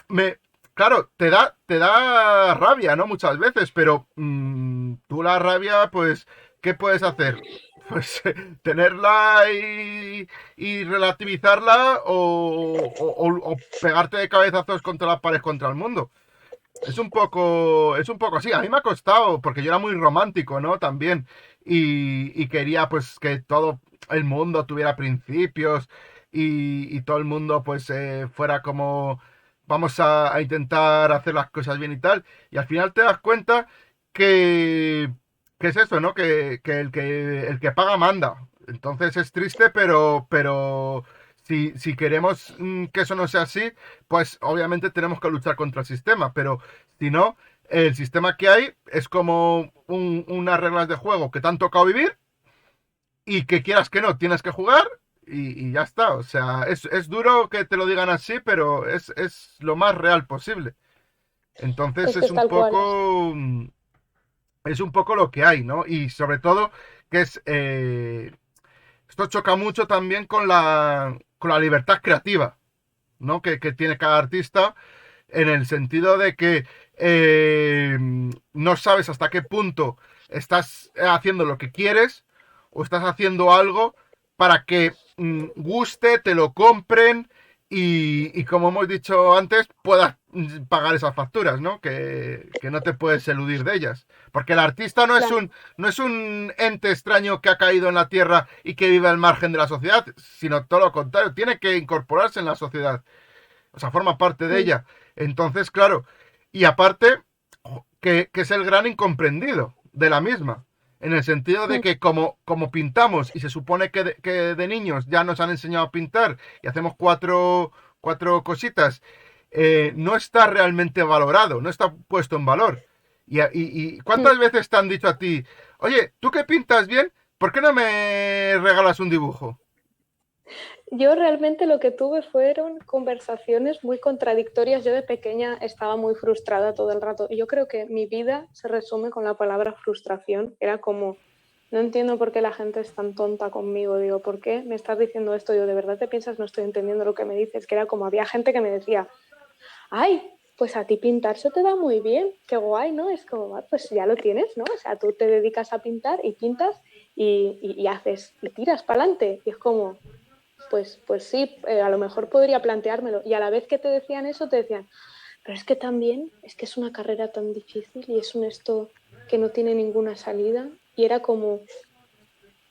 claro, te da rabia, ¿no? Muchas veces, pero tú la rabia, pues, ¿qué puedes hacer? Pues tenerla y relativizarla o pegarte de cabezazos contra la pared, contra el mundo. Es un poco así. A mí me ha costado, porque yo era muy romántico, ¿no? También. Y quería, pues, que todo el mundo tuviera principios y todo el mundo, pues, fuera como, vamos a intentar hacer las cosas bien y tal. Y al final te das cuenta que, que es eso, ¿no? El que paga manda. Entonces es triste, pero si queremos que eso no sea así, pues obviamente tenemos que luchar contra el sistema. Pero si no, el sistema que hay es como unas reglas de juego que te han tocado vivir y que quieras que no, tienes que jugar y ya está. O sea, es duro que te lo digan así, pero es lo más real posible. Entonces es que es tal cual. es un poco lo que hay, ¿no? Y sobre todo que esto choca mucho también con la libertad creativa, ¿no? Que tiene cada artista en el sentido de que no sabes hasta qué punto estás haciendo lo que quieres o estás haciendo algo para que guste, te lo compren y como hemos dicho antes, puedas pagar esas facturas, ¿no? Que no te puedes eludir de ellas. Porque el artista Claro. no es un ente extraño que ha caído en la tierra y que vive al margen de la sociedad, sino todo lo contrario, tiene que incorporarse en la sociedad. O sea, forma parte de Mm, ella. Entonces, claro, y aparte, que es el gran incomprendido de la misma. En el sentido de mm. que como pintamos y se supone que de niños ya nos han enseñado a pintar y hacemos cuatro cositas, no está realmente valorado, no está puesto en valor. Y Mm. ¿cuántas veces te han dicho a ti, oye, tú que pintas bien, ¿por qué no me regalas un dibujo? Yo realmente lo que tuve fueron conversaciones muy contradictorias. Yo de pequeña estaba muy frustrada todo el rato. Y yo creo que mi vida se resume con la palabra frustración. Era como, no entiendo por qué la gente es tan tonta conmigo. Digo, ¿por qué me estás diciendo esto? Yo, ¿de verdad te piensas? No estoy entendiendo lo que me dices. Que era como, había gente que me decía, ay, pues a ti pintar se te da muy bien. Qué guay, ¿no? Es como, "Ah, pues ya lo tienes, ¿no? O sea, tú te dedicas a pintar y pintas y haces y tiras para adelante. Y es como pues sí, a lo mejor podría planteármelo. Y a la vez que te decían eso, te decían, pero es que también, es que es una carrera tan difícil y es un esto que no tiene ninguna salida. Y era como,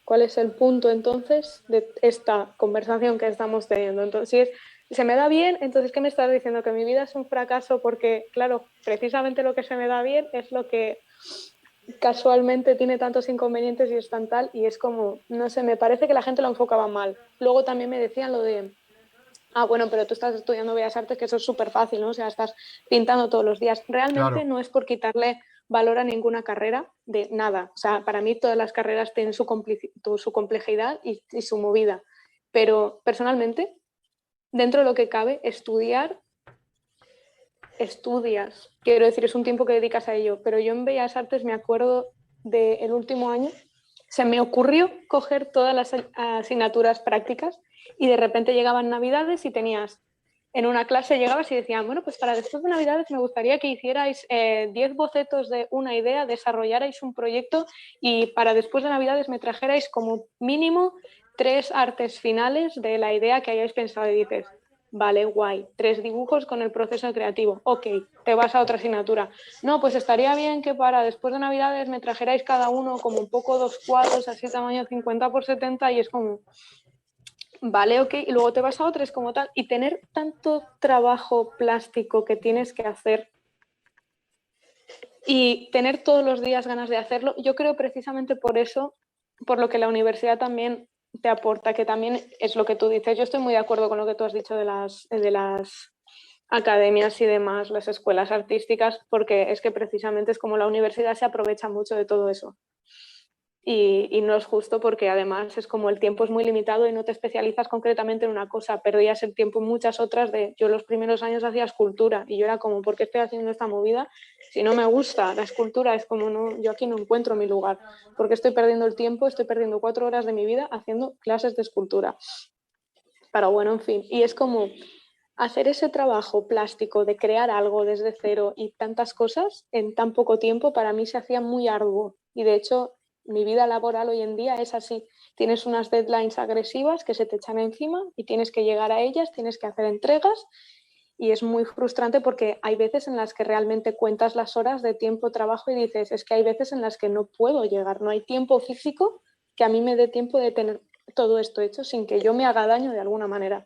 ¿cuál es el punto entonces de esta conversación que estamos teniendo? Entonces, si es, se me da bien, entonces ¿qué me estás diciendo? Que mi vida es un fracaso porque, claro, precisamente lo que se me da bien es lo que casualmente tiene tantos inconvenientes y es tan tal, y es como, no sé, me parece que la gente lo enfocaba mal. Luego también me decían lo de, bueno, pero tú estás estudiando Bellas Artes, que eso es súper fácil, ¿no? O sea, estás pintando todos los días. Realmente Claro, no es por quitarle valor a ninguna carrera de nada. O sea, para mí todas las carreras tienen su complejidad y su movida. Pero personalmente, dentro de lo que cabe, estudias. Quiero decir, es un tiempo que dedicas a ello. Pero yo en Bellas Artes me acuerdo del último año, se me ocurrió coger todas las asignaturas prácticas y de repente llegaban Navidades y tenías en una clase llegabas y decían, bueno, pues para después de Navidades me gustaría que hicierais 10 bocetos de una idea, desarrollarais un proyecto y para después de Navidades me trajerais como mínimo 3 artes finales de la idea que hayáis pensado y dices, vale, guay, 3 dibujos con el proceso creativo, ok, te vas a otra asignatura. No, pues estaría bien que para después de Navidades me trajerais cada uno como un poco 2 cuadros así tamaño 50 por 70 y es como, vale, ok, y luego te vas a otras como tal, y tener tanto trabajo plástico que tienes que hacer y tener todos los días ganas de hacerlo, yo creo precisamente por eso, por lo que la universidad también te aporta, que también es lo que tú dices. Yo estoy muy de acuerdo con lo que tú has dicho de las academias y demás, las escuelas artísticas, porque es que precisamente es como la universidad se aprovecha mucho de todo eso. Y no es justo porque además es como el tiempo es muy limitado y no te especializas concretamente en una cosa, perdías el tiempo en muchas otras de yo los primeros años hacía escultura y yo era como, ¿por qué estoy haciendo esta movida? Si no me gusta la escultura es como, no, yo aquí no encuentro mi lugar, porque estoy perdiendo el tiempo, estoy perdiendo 4 horas de mi vida haciendo clases de escultura. Pero bueno, en fin, y es como hacer ese trabajo plástico de crear algo desde cero y tantas cosas en tan poco tiempo para mí se hacía muy arduo. Y de hecho, mi vida laboral hoy en día es así. Tienes unas deadlines agresivas que se te echan encima y tienes que llegar a ellas, tienes que hacer entregas y es muy frustrante porque hay veces en las que realmente cuentas las horas de tiempo, trabajo y dices, es que hay veces en las que no puedo llegar, no hay tiempo físico que a mí me dé tiempo de tener todo esto hecho sin que yo me haga daño de alguna manera.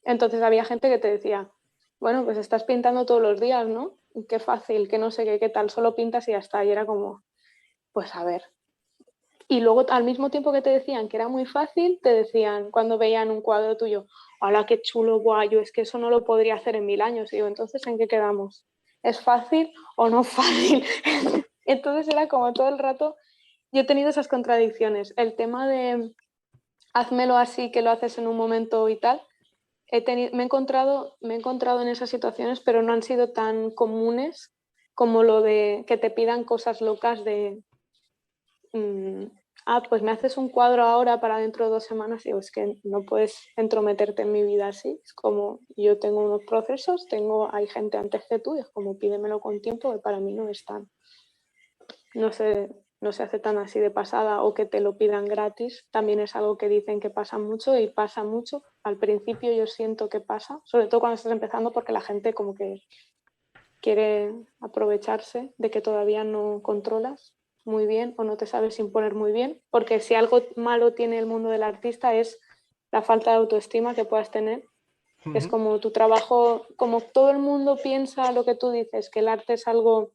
Entonces había gente que te decía, bueno, pues estás pintando todos los días, ¿no? Qué fácil, que no sé qué, qué tal, solo pintas y ya está. Y era como, pues a ver. Y luego al mismo tiempo que te decían que era muy fácil, te decían cuando veían un cuadro tuyo, hola, qué chulo, guay, yo es que eso no lo podría hacer en 1000 años. Y digo, entonces, ¿en qué quedamos? ¿Es fácil o no fácil? Entonces era como todo el rato, yo he tenido esas contradicciones. El tema de házmelo así, que lo haces en un momento y tal, me he encontrado en esas situaciones, pero no han sido tan comunes como lo de que te pidan cosas locas de, mm, pues me haces un cuadro ahora para dentro de 2 semanas. Y digo, es que no puedes entrometerte en mi vida así. Es como, yo tengo unos procesos, hay gente antes que tú, y es como, pídemelo con tiempo, que para mí no es tan, no sé, no se hace tan así de pasada o que te lo pidan gratis. También es algo que dicen que pasa mucho y pasa mucho. Al principio yo siento que pasa, sobre todo cuando estás empezando porque la gente como que quiere aprovecharse de que todavía no controlas muy bien o no te sabes imponer muy bien, porque si algo malo tiene el mundo del artista es la falta de autoestima que puedas tener. Es ujú, como tu trabajo, como todo el mundo piensa lo que tú dices, que el arte es algo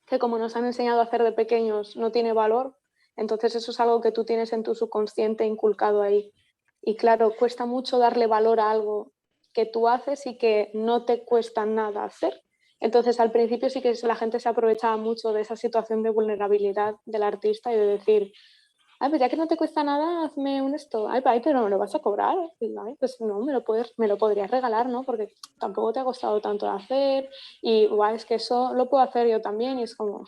que como nos han enseñado a hacer de pequeños no tiene valor, entonces eso es algo que tú tienes en tu subconsciente inculcado ahí. Y claro, cuesta mucho darle valor a algo que tú haces y que no te cuesta nada hacer. Entonces al principio sí que la gente se aprovechaba mucho de esa situación de vulnerabilidad del artista y de decir, ay, pues ya que no te cuesta nada, hazme un esto. Ay, pero no me lo vas a cobrar. Y, ay, pues no, me lo podrías regalar, ¿no? Porque tampoco te ha costado tanto de hacer. Y guay, es que eso lo puedo hacer yo también. Y es como,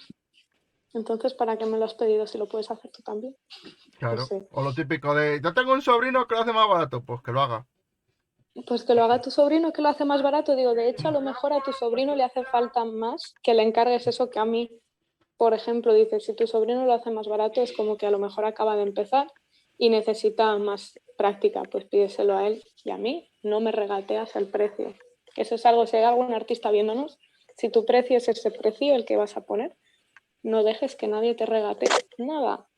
entonces, ¿para qué me lo has pedido si lo puedes hacer tú también? No claro. sé. O lo típico de, yo tengo un sobrino que lo hace más barato, pues que lo haga. Pues que lo haga tu sobrino, que lo hace más barato. Digo, de hecho, a lo mejor a tu sobrino le hace falta más que le encargues eso que a mí. Por ejemplo, dices, si tu sobrino lo hace más barato, es como que a lo mejor acaba de empezar y necesita más práctica, pues pídeselo a él y a mí, no me regateas el precio. Eso es algo, si hay algún artista viéndonos, Si tu precio es ese precio el que vas a poner, no dejes que nadie te regate nada,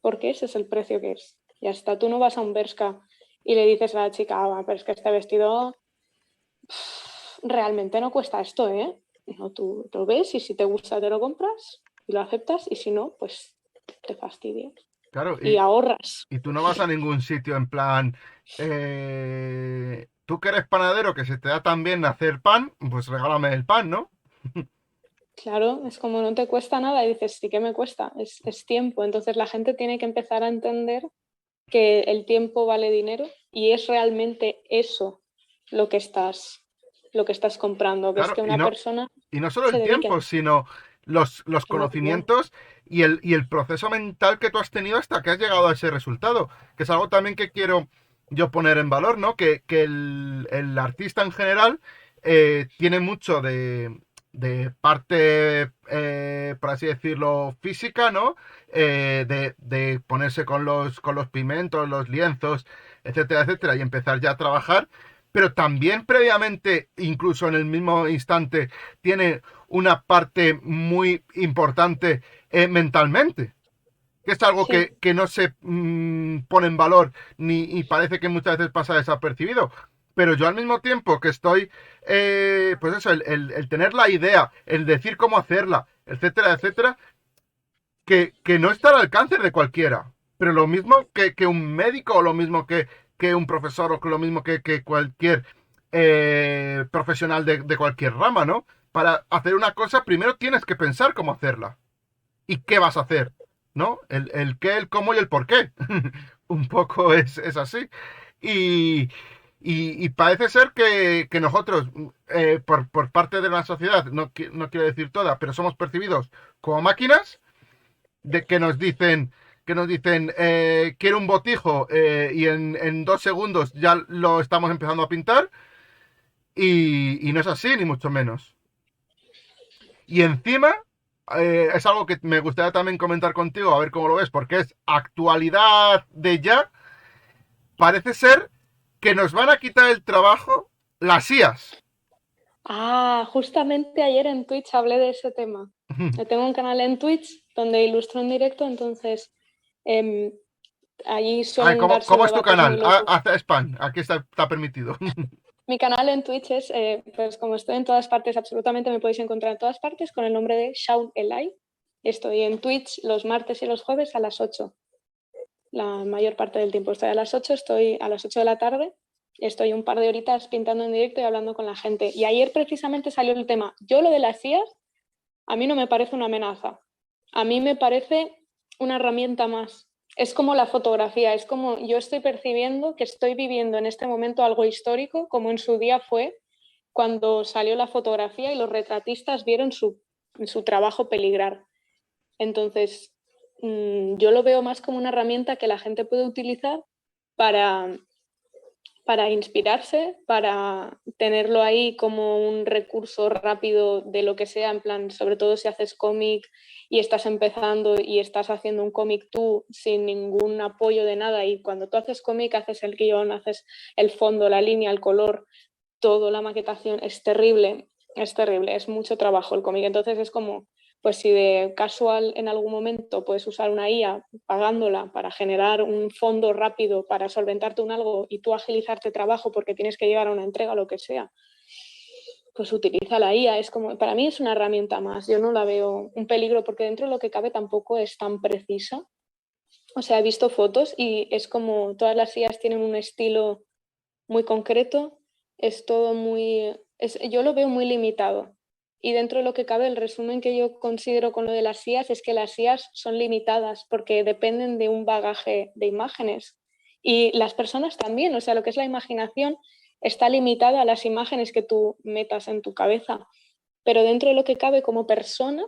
porque ese es el precio que es. Ya está, tú no vas a un Bershka y le dices a la chica, pero es que este vestido realmente no cuesta esto, ¿eh? No, tú lo ves y si te gusta te lo compras y lo aceptas y si no, pues te fastidias Claro, y ahorras. y tú no vas a ningún sitio en plan, tú que eres panadero, que se te da tan bien hacer pan, pues regálame el pan, ¿no? Claro, es como no te cuesta nada y dices, sí que me cuesta, es tiempo. Entonces la gente tiene que empezar a entender que el tiempo vale dinero y es realmente eso lo que estás, lo que estás comprando, que es Claro, que una persona y no solo se el dedique tiempo, sino los a maquillar. conocimientos y el proceso mental que tú has tenido hasta que has llegado a ese resultado, que es algo también que quiero yo poner en valor, ¿no? Que el artista en general tiene mucho de parte, por así decirlo, física, ¿no? De ponerse con los pigmentos, los lienzos, etcétera, etcétera, y empezar ya a trabajar, pero también previamente, incluso en el mismo instante, tiene una parte muy importante mentalmente, que es algo Sí, que no se pone en valor ni y parece que muchas veces pasa desapercibido. Pero yo al mismo tiempo que estoy, pues eso, el tener la idea, el decir cómo hacerla, etcétera, etcétera, que no está al alcance de cualquiera. Pero lo mismo que un médico, o lo mismo que un profesor, o que lo mismo que cualquier profesional de cualquier rama, ¿no? Para hacer una cosa, primero tienes que pensar cómo hacerla. ¿Y qué vas a hacer? ¿No? El qué, el cómo y el por qué. Un poco es así. Y, y parece ser que nosotros, por parte de la sociedad, no, no quiero decir toda, pero somos percibidos como máquinas de que nos dicen quiero un botijo y en 2 segundos ya lo estamos empezando a pintar y no es así ni mucho menos. Y encima es algo que me gustaría también comentar contigo, a ver cómo lo ves, porque es actualidad de ya. Parece ser que nos van a quitar el trabajo las IAs. justamente ayer en Twitch hablé de ese tema. Yo tengo un canal en Twitch donde ilustro en directo, entonces em, allí Ay, suelen darse cómo es tu debates muy canal? locos. Haz spam, aquí está permitido. Mi canal en Twitch es, pues como estoy en todas partes, absolutamente me podéis encontrar en todas partes con el nombre de Shaun Elai. Estoy en Twitch los martes y los jueves a las 8. La mayor parte del tiempo estoy a las 8, estoy a las 8 de la tarde, estoy un par de horitas pintando en directo y hablando con la gente. Y ayer precisamente salió el tema. Yo lo de las IAs, a mí no me parece una amenaza. A mí me parece una herramienta más. Es como la fotografía, es como yo estoy percibiendo que estoy viviendo en este momento algo histórico, como en su día fue cuando salió la fotografía y los retratistas vieron su trabajo peligrar. Entonces, yo lo veo más como una herramienta que la gente puede utilizar para, para inspirarse, para tenerlo ahí como un recurso rápido de lo que sea, en plan, sobre todo si haces cómic y estás empezando y estás haciendo un cómic tú sin ningún apoyo de nada y cuando tú haces cómic haces el guión, haces el fondo, la línea, el color, todo, la maquetación, es terrible, es mucho trabajo el cómic, entonces es como pues si de casual en algún momento puedes usar una IA pagándola para generar un fondo rápido para solventarte un algo y tú agilizarte trabajo porque tienes que llegar a una entrega o lo que sea, pues utiliza la IA. Es como, para mí es una herramienta más. Yo no la veo un peligro porque dentro de lo que cabe tampoco es tan precisa. O sea, he visto fotos y es como todas las IAs tienen un estilo muy concreto, es todo muy, yo lo veo muy limitado. Y dentro de lo que cabe, el resumen que yo considero con lo de las IAs es que las IAs son limitadas porque dependen de un bagaje de imágenes. Y las personas también, o sea, lo que es la imaginación está limitada a las imágenes que tú metas en tu cabeza. Pero dentro de lo que cabe como persona,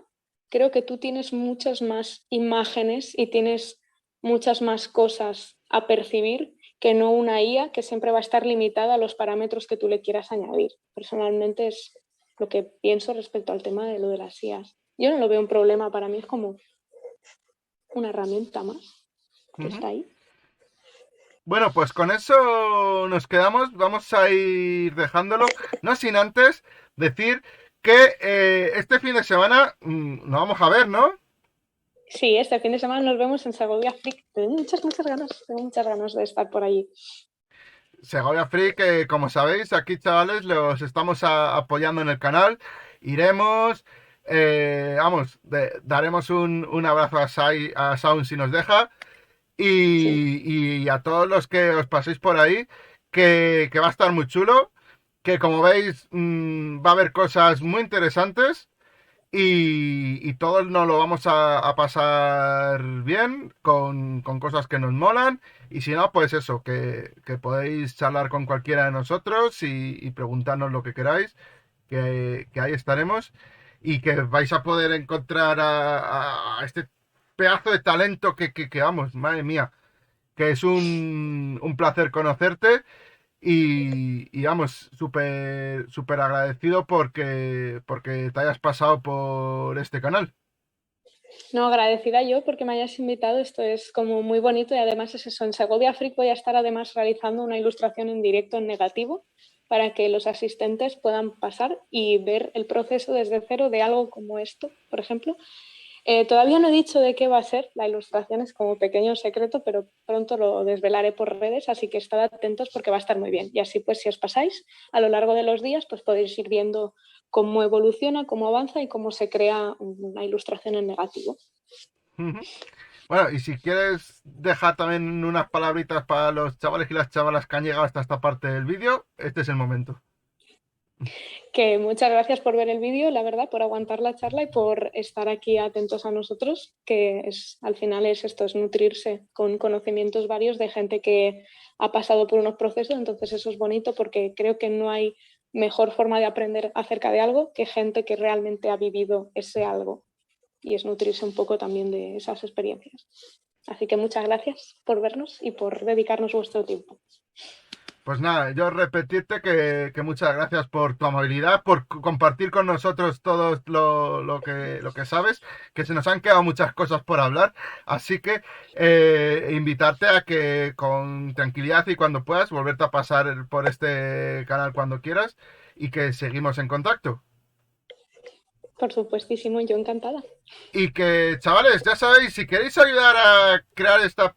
creo que tú tienes muchas más imágenes y tienes muchas más cosas a percibir que no una IA que siempre va a estar limitada a los parámetros que tú le quieras añadir. Personalmente es lo que pienso respecto al tema de lo de las IAs. Yo no lo veo un problema, para mí es como una herramienta más que está ahí. Bueno, pues con eso nos quedamos. Vamos a ir dejándolo. No sin antes decir que este fin de semana nos vamos a ver, ¿no? Sí, este fin de semana nos vemos en Segovia Freak. Tengo muchas ganas de estar por allí. Segovia Free, que como sabéis, aquí chavales, los estamos apoyando en el canal. Iremos, vamos, daremos un abrazo a Sound si nos deja. Sí. Y a todos los que os paséis por ahí, que va a estar muy chulo. Que como veis, va a haber cosas muy interesantes. Y todos nos lo vamos a pasar bien con cosas que nos molan. Y si no, pues eso, que podéis charlar con cualquiera de nosotros y preguntarnos lo que queráis, que ahí estaremos. Y que vais a poder encontrar a este pedazo de talento que vamos, madre mía, que es un placer conocerte. Y vamos, súper agradecido porque te hayas pasado por este canal. No, agradecida yo porque me hayas invitado. Esto es como muy bonito y además es eso. En Segovia Freak voy a estar además realizando una ilustración en directo en negativo para que los asistentes puedan pasar y ver el proceso desde cero de algo como esto, por ejemplo. Todavía no he dicho de qué va a ser la ilustración, es como pequeño secreto, pero pronto lo desvelaré por redes, así que estad atentos porque va a estar muy bien. Y así pues si os pasáis a lo largo de los días, pues podéis ir viendo cómo evoluciona, cómo avanza y cómo se crea una ilustración en negativo. Bueno, y si quieres dejar también unas palabritas para los chavales y las chavalas que han llegado hasta esta parte del vídeo, este es el momento. Que muchas gracias por ver el vídeo, la verdad, por aguantar la charla y por estar aquí atentos a nosotros, que es, al final es esto, es nutrirse con conocimientos varios de gente que ha pasado por unos procesos, entonces eso es bonito porque creo que no hay mejor forma de aprender acerca de algo que gente que realmente ha vivido ese algo y es nutrirse un poco también de esas experiencias. Así que muchas gracias por vernos y por dedicarnos vuestro tiempo. Pues nada, yo repetirte que muchas gracias por tu amabilidad, por compartir con nosotros todo lo que sabes, que se nos han quedado muchas cosas por hablar, así que invitarte a que con tranquilidad y cuando puedas, volverte a pasar por este canal cuando quieras y que seguimos en contacto. Por supuestísimo, yo encantada. Y que, chavales, ya sabéis, si queréis ayudar a crear estos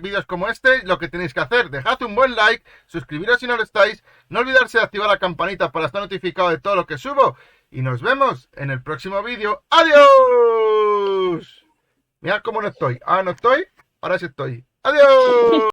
vídeos como este, lo que tenéis que hacer, dejad un buen like, suscribiros si no lo estáis, no olvidarse de activar la campanita para estar notificado de todo lo que subo. Y nos vemos en el próximo vídeo. ¡Adiós! Mirad cómo no estoy. Ahora no estoy, ahora sí estoy. ¡Adiós!